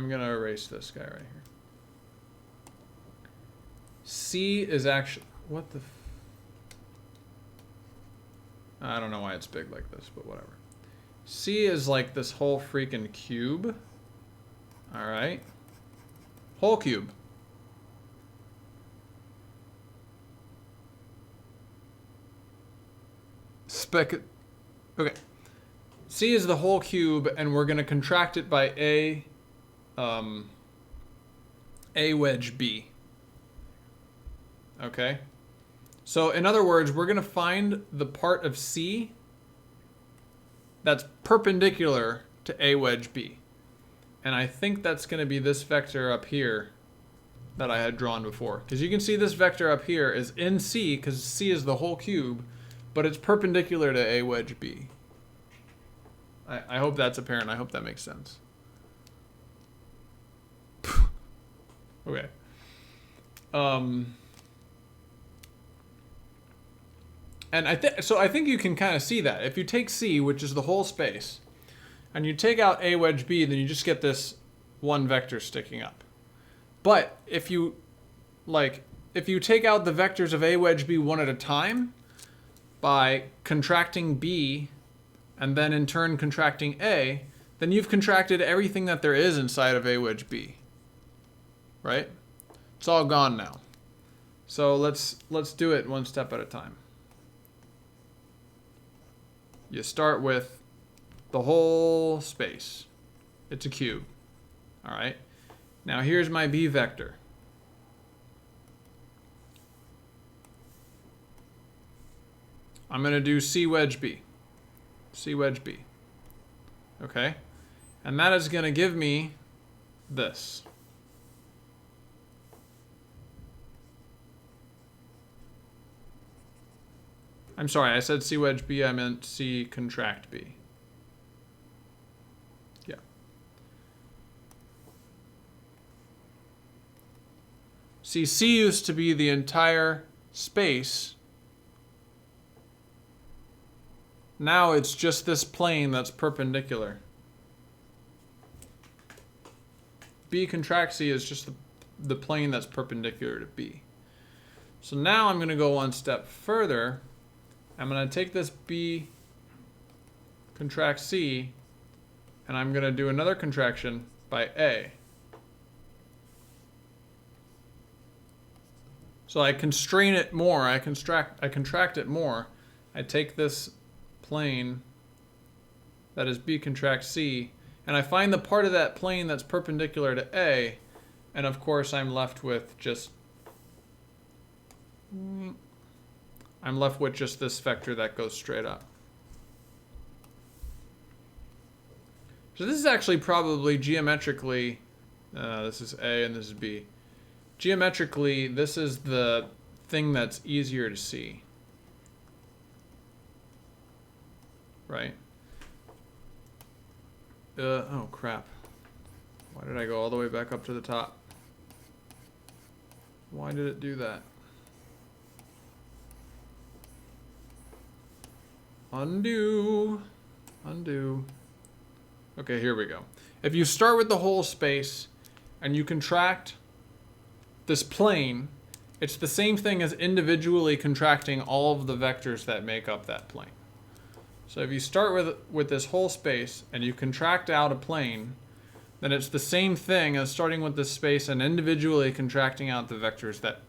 gonna erase this guy right here. C is actually, what the, I don't know why it's big like this, but whatever. C is like this whole freaking cube. All right. Whole cube. Okay. C is the whole cube, and we're going to contract it by A wedge B. Okay? So in other words, we're going to find the part of C that's perpendicular to A wedge B. And I think that's going to be this vector up here that I had drawn before. Because you can see this vector up here is in C, because C is the whole cube, but it's perpendicular to A wedge B. I hope that's apparent. I hope that makes sense. Okay. And I think you can kind of see that. If you take C, which is the whole space, and you take out A wedge B, then you just get this one vector sticking up. But if you take out the vectors of A wedge B one at a time by contracting B and then in turn contracting A, then you've contracted everything that there is inside of A wedge B. Right? It's all gone now. So let's do it one step at a time. You start with the whole space. It's a cube. All right. Now here's my B vector. I'm going to do C wedge B. C wedge B. Okay. And that is going to give me this. I'm sorry, I said C wedge B, I meant C contract B. Yeah. See, C used to be the entire space. Now it's just this plane that's perpendicular. B contract C is just the plane that's perpendicular to B. So now I'm going to go one step further. I'm going to take this B contract C, and I'm going to do another contraction by A. So I constrain it more, I contract it more. I take this plane that is B contract C, and I find the part of that plane that's perpendicular to A, and of course I'm left with just this vector that goes straight up. So this is actually probably geometrically, this is A and this is B. Geometrically, this is the thing that's easier to see. Right? Oh crap. Why did I go all the way back up to the top? Why did it do that? Undo. Undo. Okay, here we go. If you start with the whole space and you contract this plane, it's the same thing as individually contracting all of the vectors that make up that plane. So if you start with this whole space and you contract out a plane, then it's the same thing as starting with this space and individually contracting out the vectors that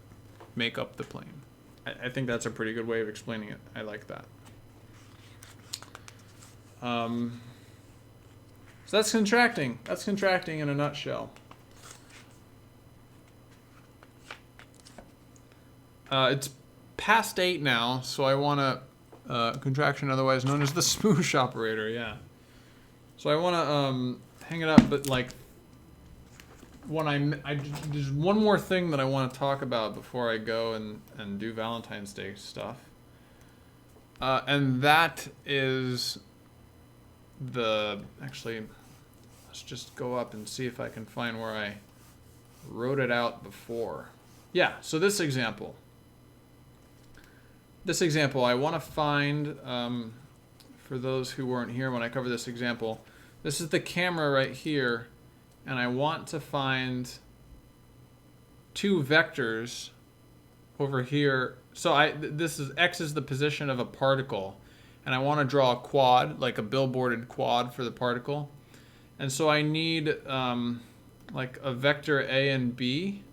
make up the plane. I think that's a pretty good way of explaining it. I like that. So that's contracting. That's contracting in a nutshell. It's past 8 now, so I want to contraction, otherwise known as the smoosh operator. Yeah. So I want to hang it up, but like when there's one more thing that I want to talk about before I go and do Valentine's Day stuff, and that is actually. Let's just go up and see if I can find where I wrote it out before. Yeah, so this example. This example, I want to find, for those who weren't here when I covered this example, this is the camera right here, and I want to find two vectors over here. So this is X is the position of a particle, and I want to draw a quad, like a billboarded quad for the particle. And so I need like a vector A and B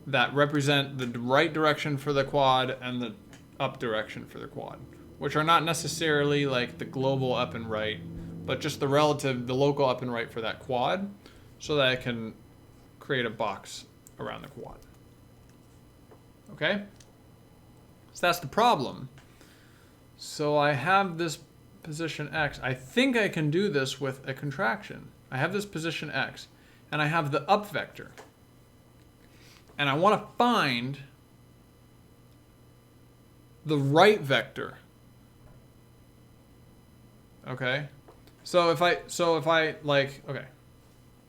that represent the right direction for the quad and the up direction for the quad, which are not necessarily like the global up and right, but just the local up and right for that quad, so that I can create a box around the quad. Okay? So that's the problem. So I have this position X. I think I can do this with a contraction. I have this position X, and I have the up vector. And I want to find the right vector. Okay? So if I like, okay,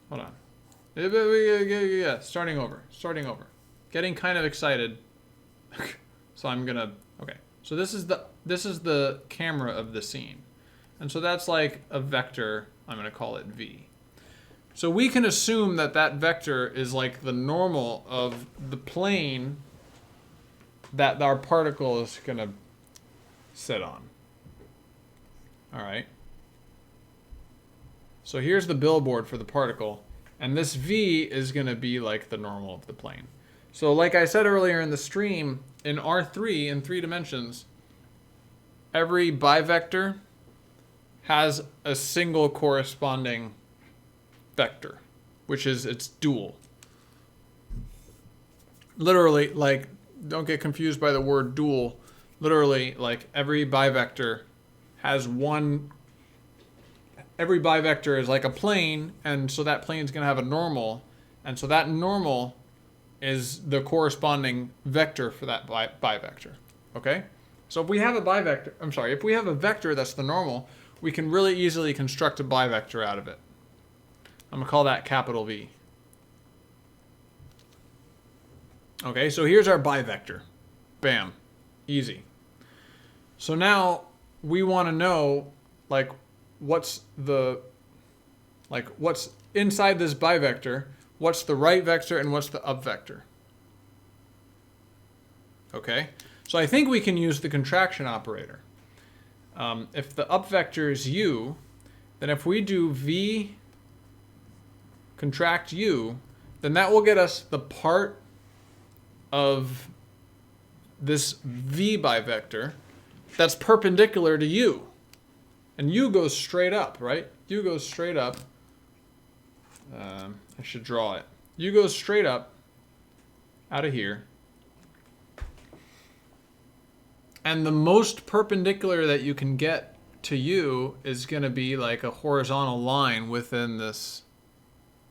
hold on. Yeah, starting over. Getting kind of excited. So I'm gonna, okay. So this is the camera of the scene. And so that's like a vector, I'm gonna call it V. So we can assume that that vector is like the normal of the plane that our particle is gonna sit on. All right. So here's the billboard for the particle, and this V is gonna be like the normal of the plane. So like I said earlier in the stream, in R3, in 3 dimensions, every bivector has a single corresponding vector, which is its dual. Literally, like, don't get confused by the word dual. Literally, like, every bivector has one. Every bivector is like a plane, and so that plane is going to have a normal, and so that normal is the corresponding vector for that bivector. Okay? So if we have if we have a vector that's the normal, we can really easily construct a bivector out of it. I'm gonna call that capital V. Okay, so here's our bivector. Bam. Easy. So now we want to know like what's inside this bivector, what's the right vector and what's the up vector. Okay? So I think we can use the contraction operator. If the up vector is u, then if we do v contract u, then that will get us the part of this v bivector that's perpendicular to u. And u goes straight up, right? U goes straight up. I should draw it. U goes straight up out of here. And the most perpendicular that you can get to u is going to be like a horizontal line within this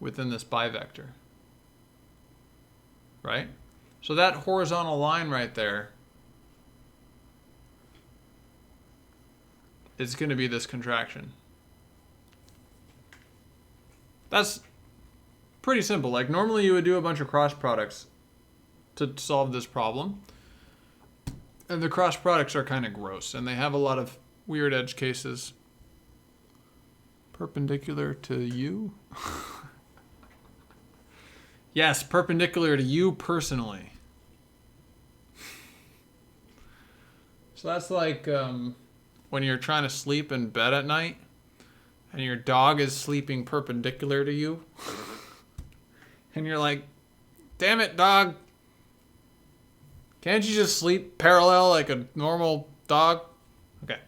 bivector. Right? So that horizontal line right there is going to be this contraction. That's pretty simple. Like normally you would do a bunch of cross products to solve this problem. And the cross products are kind of gross, and they have a lot of weird edge cases. Perpendicular to u? Yes, perpendicular to you personally. So that's like when you're trying to sleep in bed at night, and your dog is sleeping perpendicular to you. And you're like, damn it, dog. Can't you just sleep parallel like a normal dog? Okay.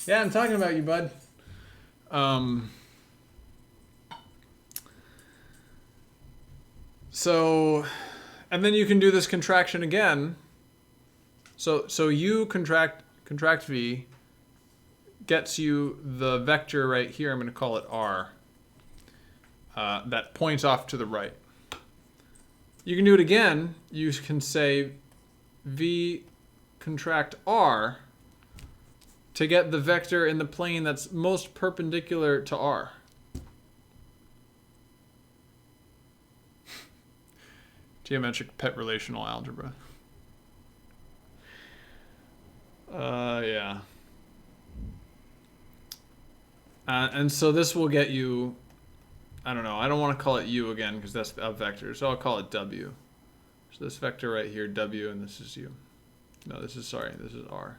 Yeah, I'm talking about you, bud. So, and then you can do this contraction again. So you contract v gets you the vector right here. I'm going to call it r. That points off to the right. You can do it again. You can say v contract r to get the vector in the plane that's most perpendicular to r. Geometric pet relational algebra. Yeah. And so this will get you, I don't know, I don't want to call it u again because that's a vector, so I'll call it w. So this vector right here, w, and this is u. No, this is r.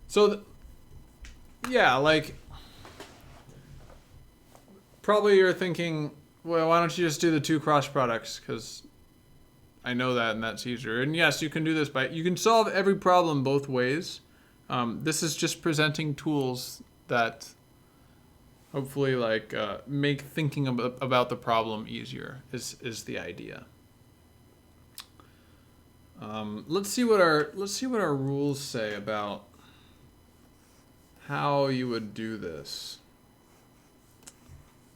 So, yeah, like, probably you're thinking, well, why don't you just do the two cross products? Because I know that and that's easier. And yes, you can do this you can solve every problem both ways. This is just presenting tools that hopefully make thinking about the problem easier is the idea. Let's see what our rules say about how you would do this.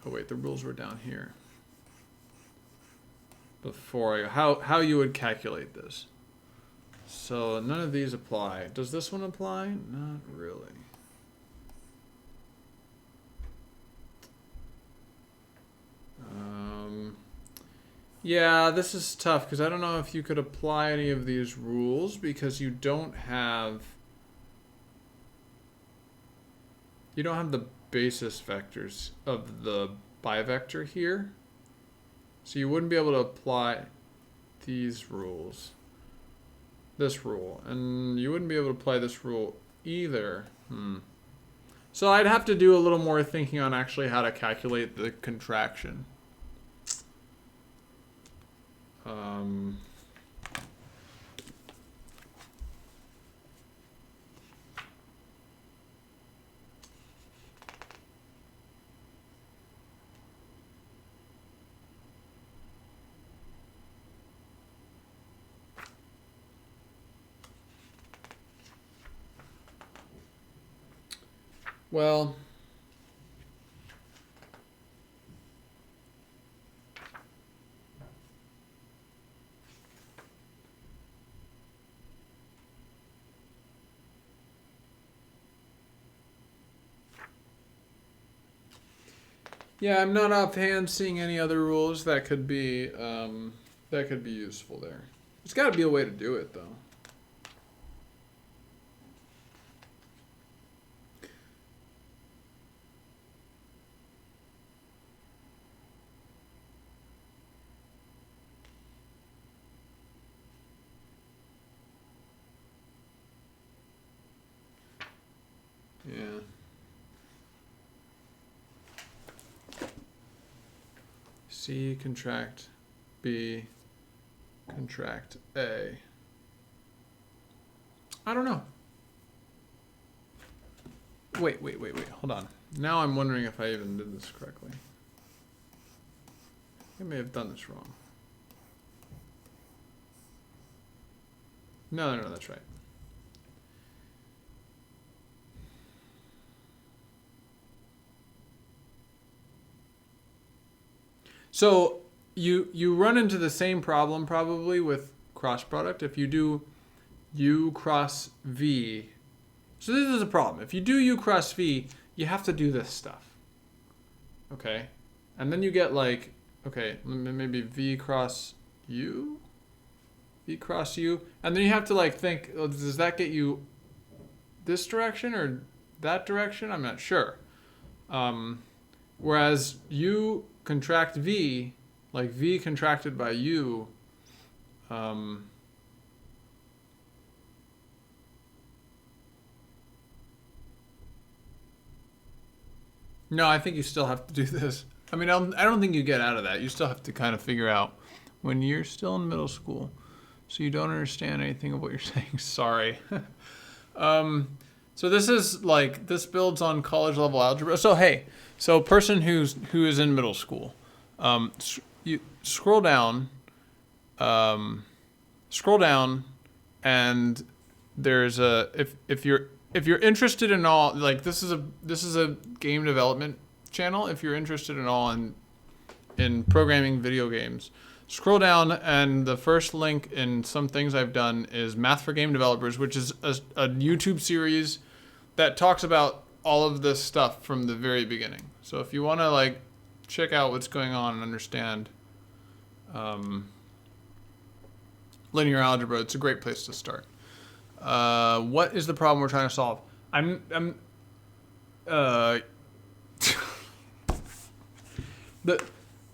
Oh wait, the rules were down here. Before how you would calculate this. So none of these apply. Does this one apply? Not really. Yeah, this is tough because I don't know if you could apply any of these rules because you don't have the basis vectors of the bivector here. So you wouldn't be able to apply these rules. This rule. And you wouldn't be able to apply this rule either. So I'd have to do a little more thinking on actually how to calculate the contraction. Well, yeah, I'm not offhand seeing any other rules that could be useful there. There's got to be a way to do it though. Yeah. C contract B contract A. I don't know. Wait. Hold on. Now I'm wondering if I even did this correctly. I may have done this wrong. No, that's right. So you run into the same problem probably with cross product. If you do u cross v, so this is a problem. If you do u cross v, you have to do this stuff. Okay, and then you get like, okay, maybe v cross u, and then you have to like think, oh, does that get you this direction or that direction? I'm not sure. Whereas u contract v, like v contracted by u, no, I think you still have to do this. I mean, I don't think you get out of that. You still have to kind of figure out when you're still in middle school, so you don't understand anything of what you're saying. Sorry. So this is like, this builds on college level algebra. So hey, so person who is in middle school, you scroll down, and there's a, if you're interested in all, like this is a game development channel. If you're interested in all in programming video games, scroll down, and the first link in some things I've done is Math for Game Developers, which is a YouTube series that talks about all of this stuff from the very beginning. So if you want to like check out what's going on and understand linear algebra, it's a great place to start. What is the problem we're trying to solve?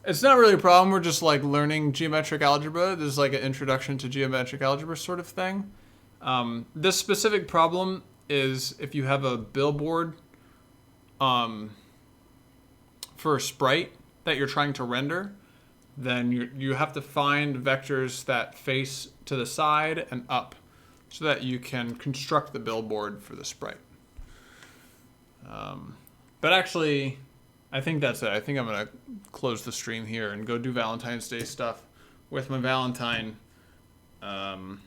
It's not really a problem. We're just like learning geometric algebra. This is like an introduction to geometric algebra sort of thing. This specific problem is if you have a billboard for a sprite that you're trying to render, then you have to find vectors that face to the side and up so that you can construct the billboard for the sprite. But actually, I think that's it. I think I'm going to close the stream here and go do Valentine's Day stuff with my Valentine. Because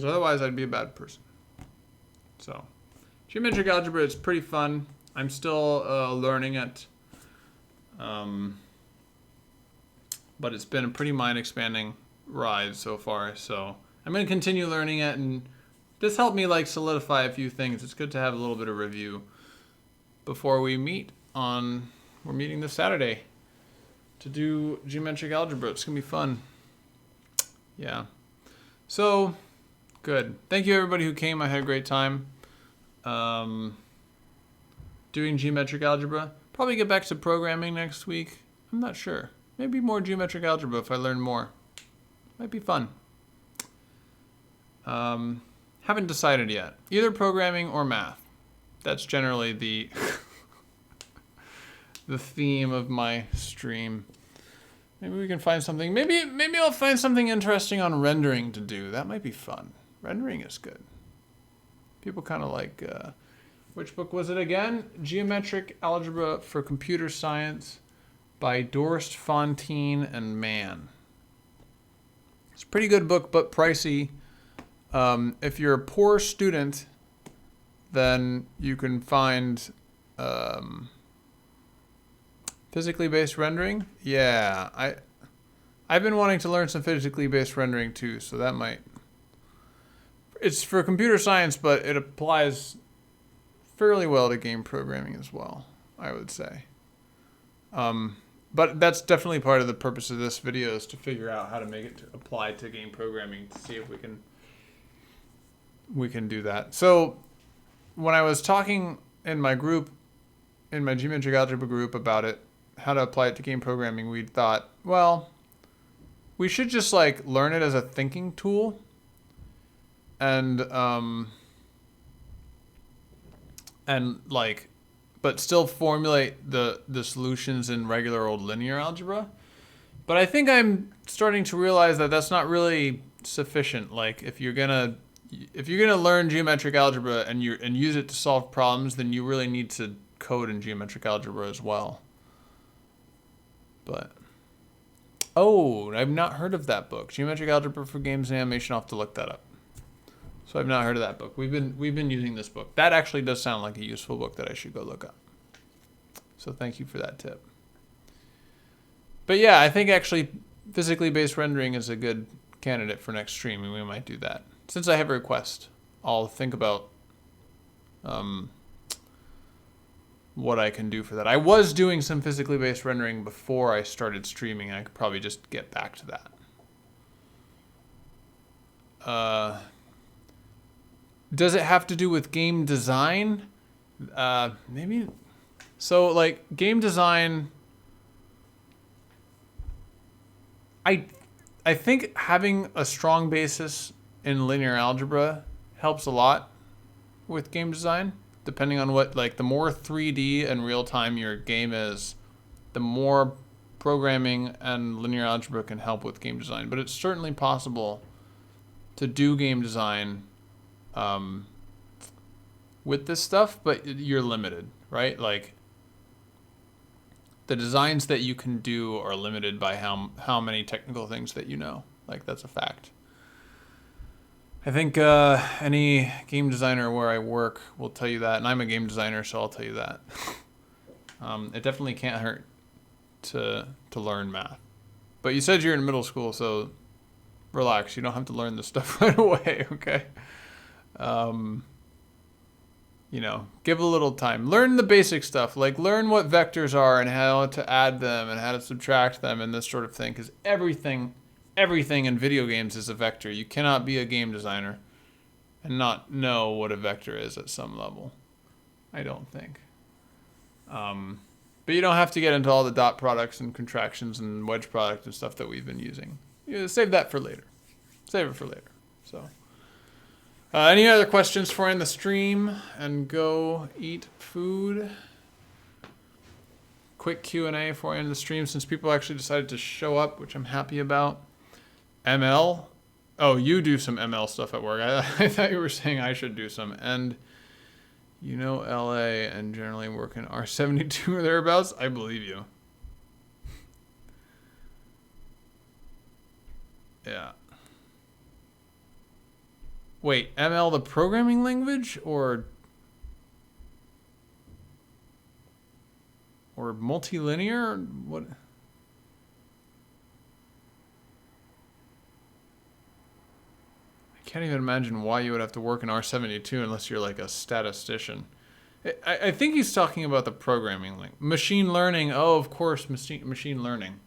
otherwise I'd be a bad person. So, geometric algebra is pretty fun. I'm still learning it. But it's been a pretty mind-expanding ride so far. So, I'm going to continue learning it, and this helped me like solidify a few things. It's good to have a little bit of review before we meet on, we're meeting this Saturday to do geometric algebra. It's going to be fun. Yeah. So, good. Thank you everybody who came. I had a great time doing geometric algebra. Probably get back to programming next week. I'm not sure. Maybe more geometric algebra if I learn more. Might be fun. Haven't decided yet. Either programming or math. That's generally the the theme of my stream. Maybe we can find something. Maybe I'll find something interesting on rendering to do. That might be fun. Rendering is good. People kind of like, which book was it again? Geometric Algebra for Computer Science by Dorst, Fontaine, and Mann. It's a pretty good book, but pricey. If you're a poor student, then you can find physically based rendering. Yeah, I've been wanting to learn some physically based rendering too, so that might. It's for computer science, but it applies fairly well to game programming as well, I would say. But that's definitely part of the purpose of this video, is to figure out how to make it to apply to game programming, to see if we can do that. So when I was talking in my group, in my geometric algebra group about it, how to apply it to game programming, we thought, well, we should just like learn it as a thinking tool, and like, but still formulate the solutions in regular old linear algebra. But I think I'm starting to realize that that's not really sufficient. Like, if you're gonna learn geometric algebra and use it to solve problems, then you really need to code in geometric algebra as well. But I've not heard of that book, Geometric Algebra for Games and Animation. I'll have to look that up. So I've not heard of that book. We've been using this book. That actually does sound like a useful book that I should go look up. So thank you for that tip. But yeah, I think actually physically based rendering is a good candidate for next stream, and we might do that. Since I have a request, I'll think about what I can do for that. I was doing some physically based rendering before I started streaming. I could probably just get back to that. Does it have to do with game design? Maybe. So like game design, I think having a strong basis in linear algebra helps a lot with game design. Depending on what, like, the more 3D and real time your game is, the more programming and linear algebra can help with game design. But it's certainly possible to do game design with this stuff, but you're limited, right? Like, the designs that you can do are limited by how many technical things that you know. Like, that's a fact. I think any game designer where I work will tell you that, and I'm a game designer, so I'll tell you that. It definitely can't hurt to learn math. But you said you're in middle school, so relax. You don't have to learn this stuff right away, okay? You know, give a little time. Learn the basic stuff, like learn what vectors are and how to add them and how to subtract them and this sort of thing, because everything in video games is a vector. You cannot be a game designer and not know what a vector is at some level, I don't think. But you don't have to get into all the dot products and contractions and wedge product and stuff that we've been using. You save that for later. Save it for later. So, any other questions for in the stream? And go eat food. Quick Q&A for in the stream since people actually decided to show up, which I'm happy about. ML? Oh, you do some ML stuff at work. I thought you were saying I should do some. And you know LA and generally work in R72 or thereabouts? I believe you. Yeah. Wait, ML the programming language or multilinear? What? I can't even imagine why you would have to work in R72 unless you're like a statistician. I think he's talking about the programming language. Machine learning. Oh, of course, machine learning.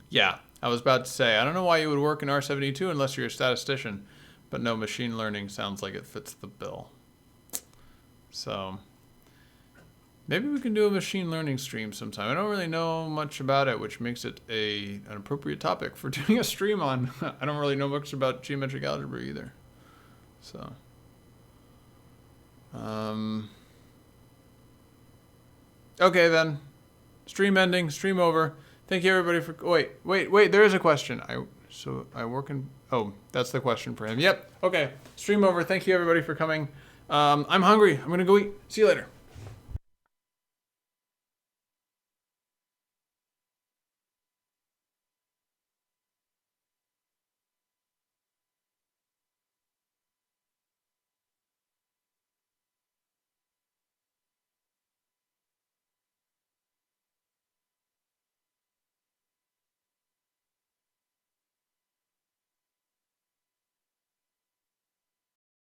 Yeah, I was about to say, I don't know why you would work in R72 unless you're a statistician. But no, machine learning sounds like it fits the bill. So maybe we can do a machine learning stream sometime. I don't really know much about it, which makes it an appropriate topic for doing a stream on. I don't really know much about geometric algebra either. So, okay then. Stream ending, stream over. Thank you everybody for, wait, there is a question. I work in, oh, that's the question for him. Yep, okay, stream over. Thank you everybody for coming. I'm hungry. I'm gonna go eat. See you later.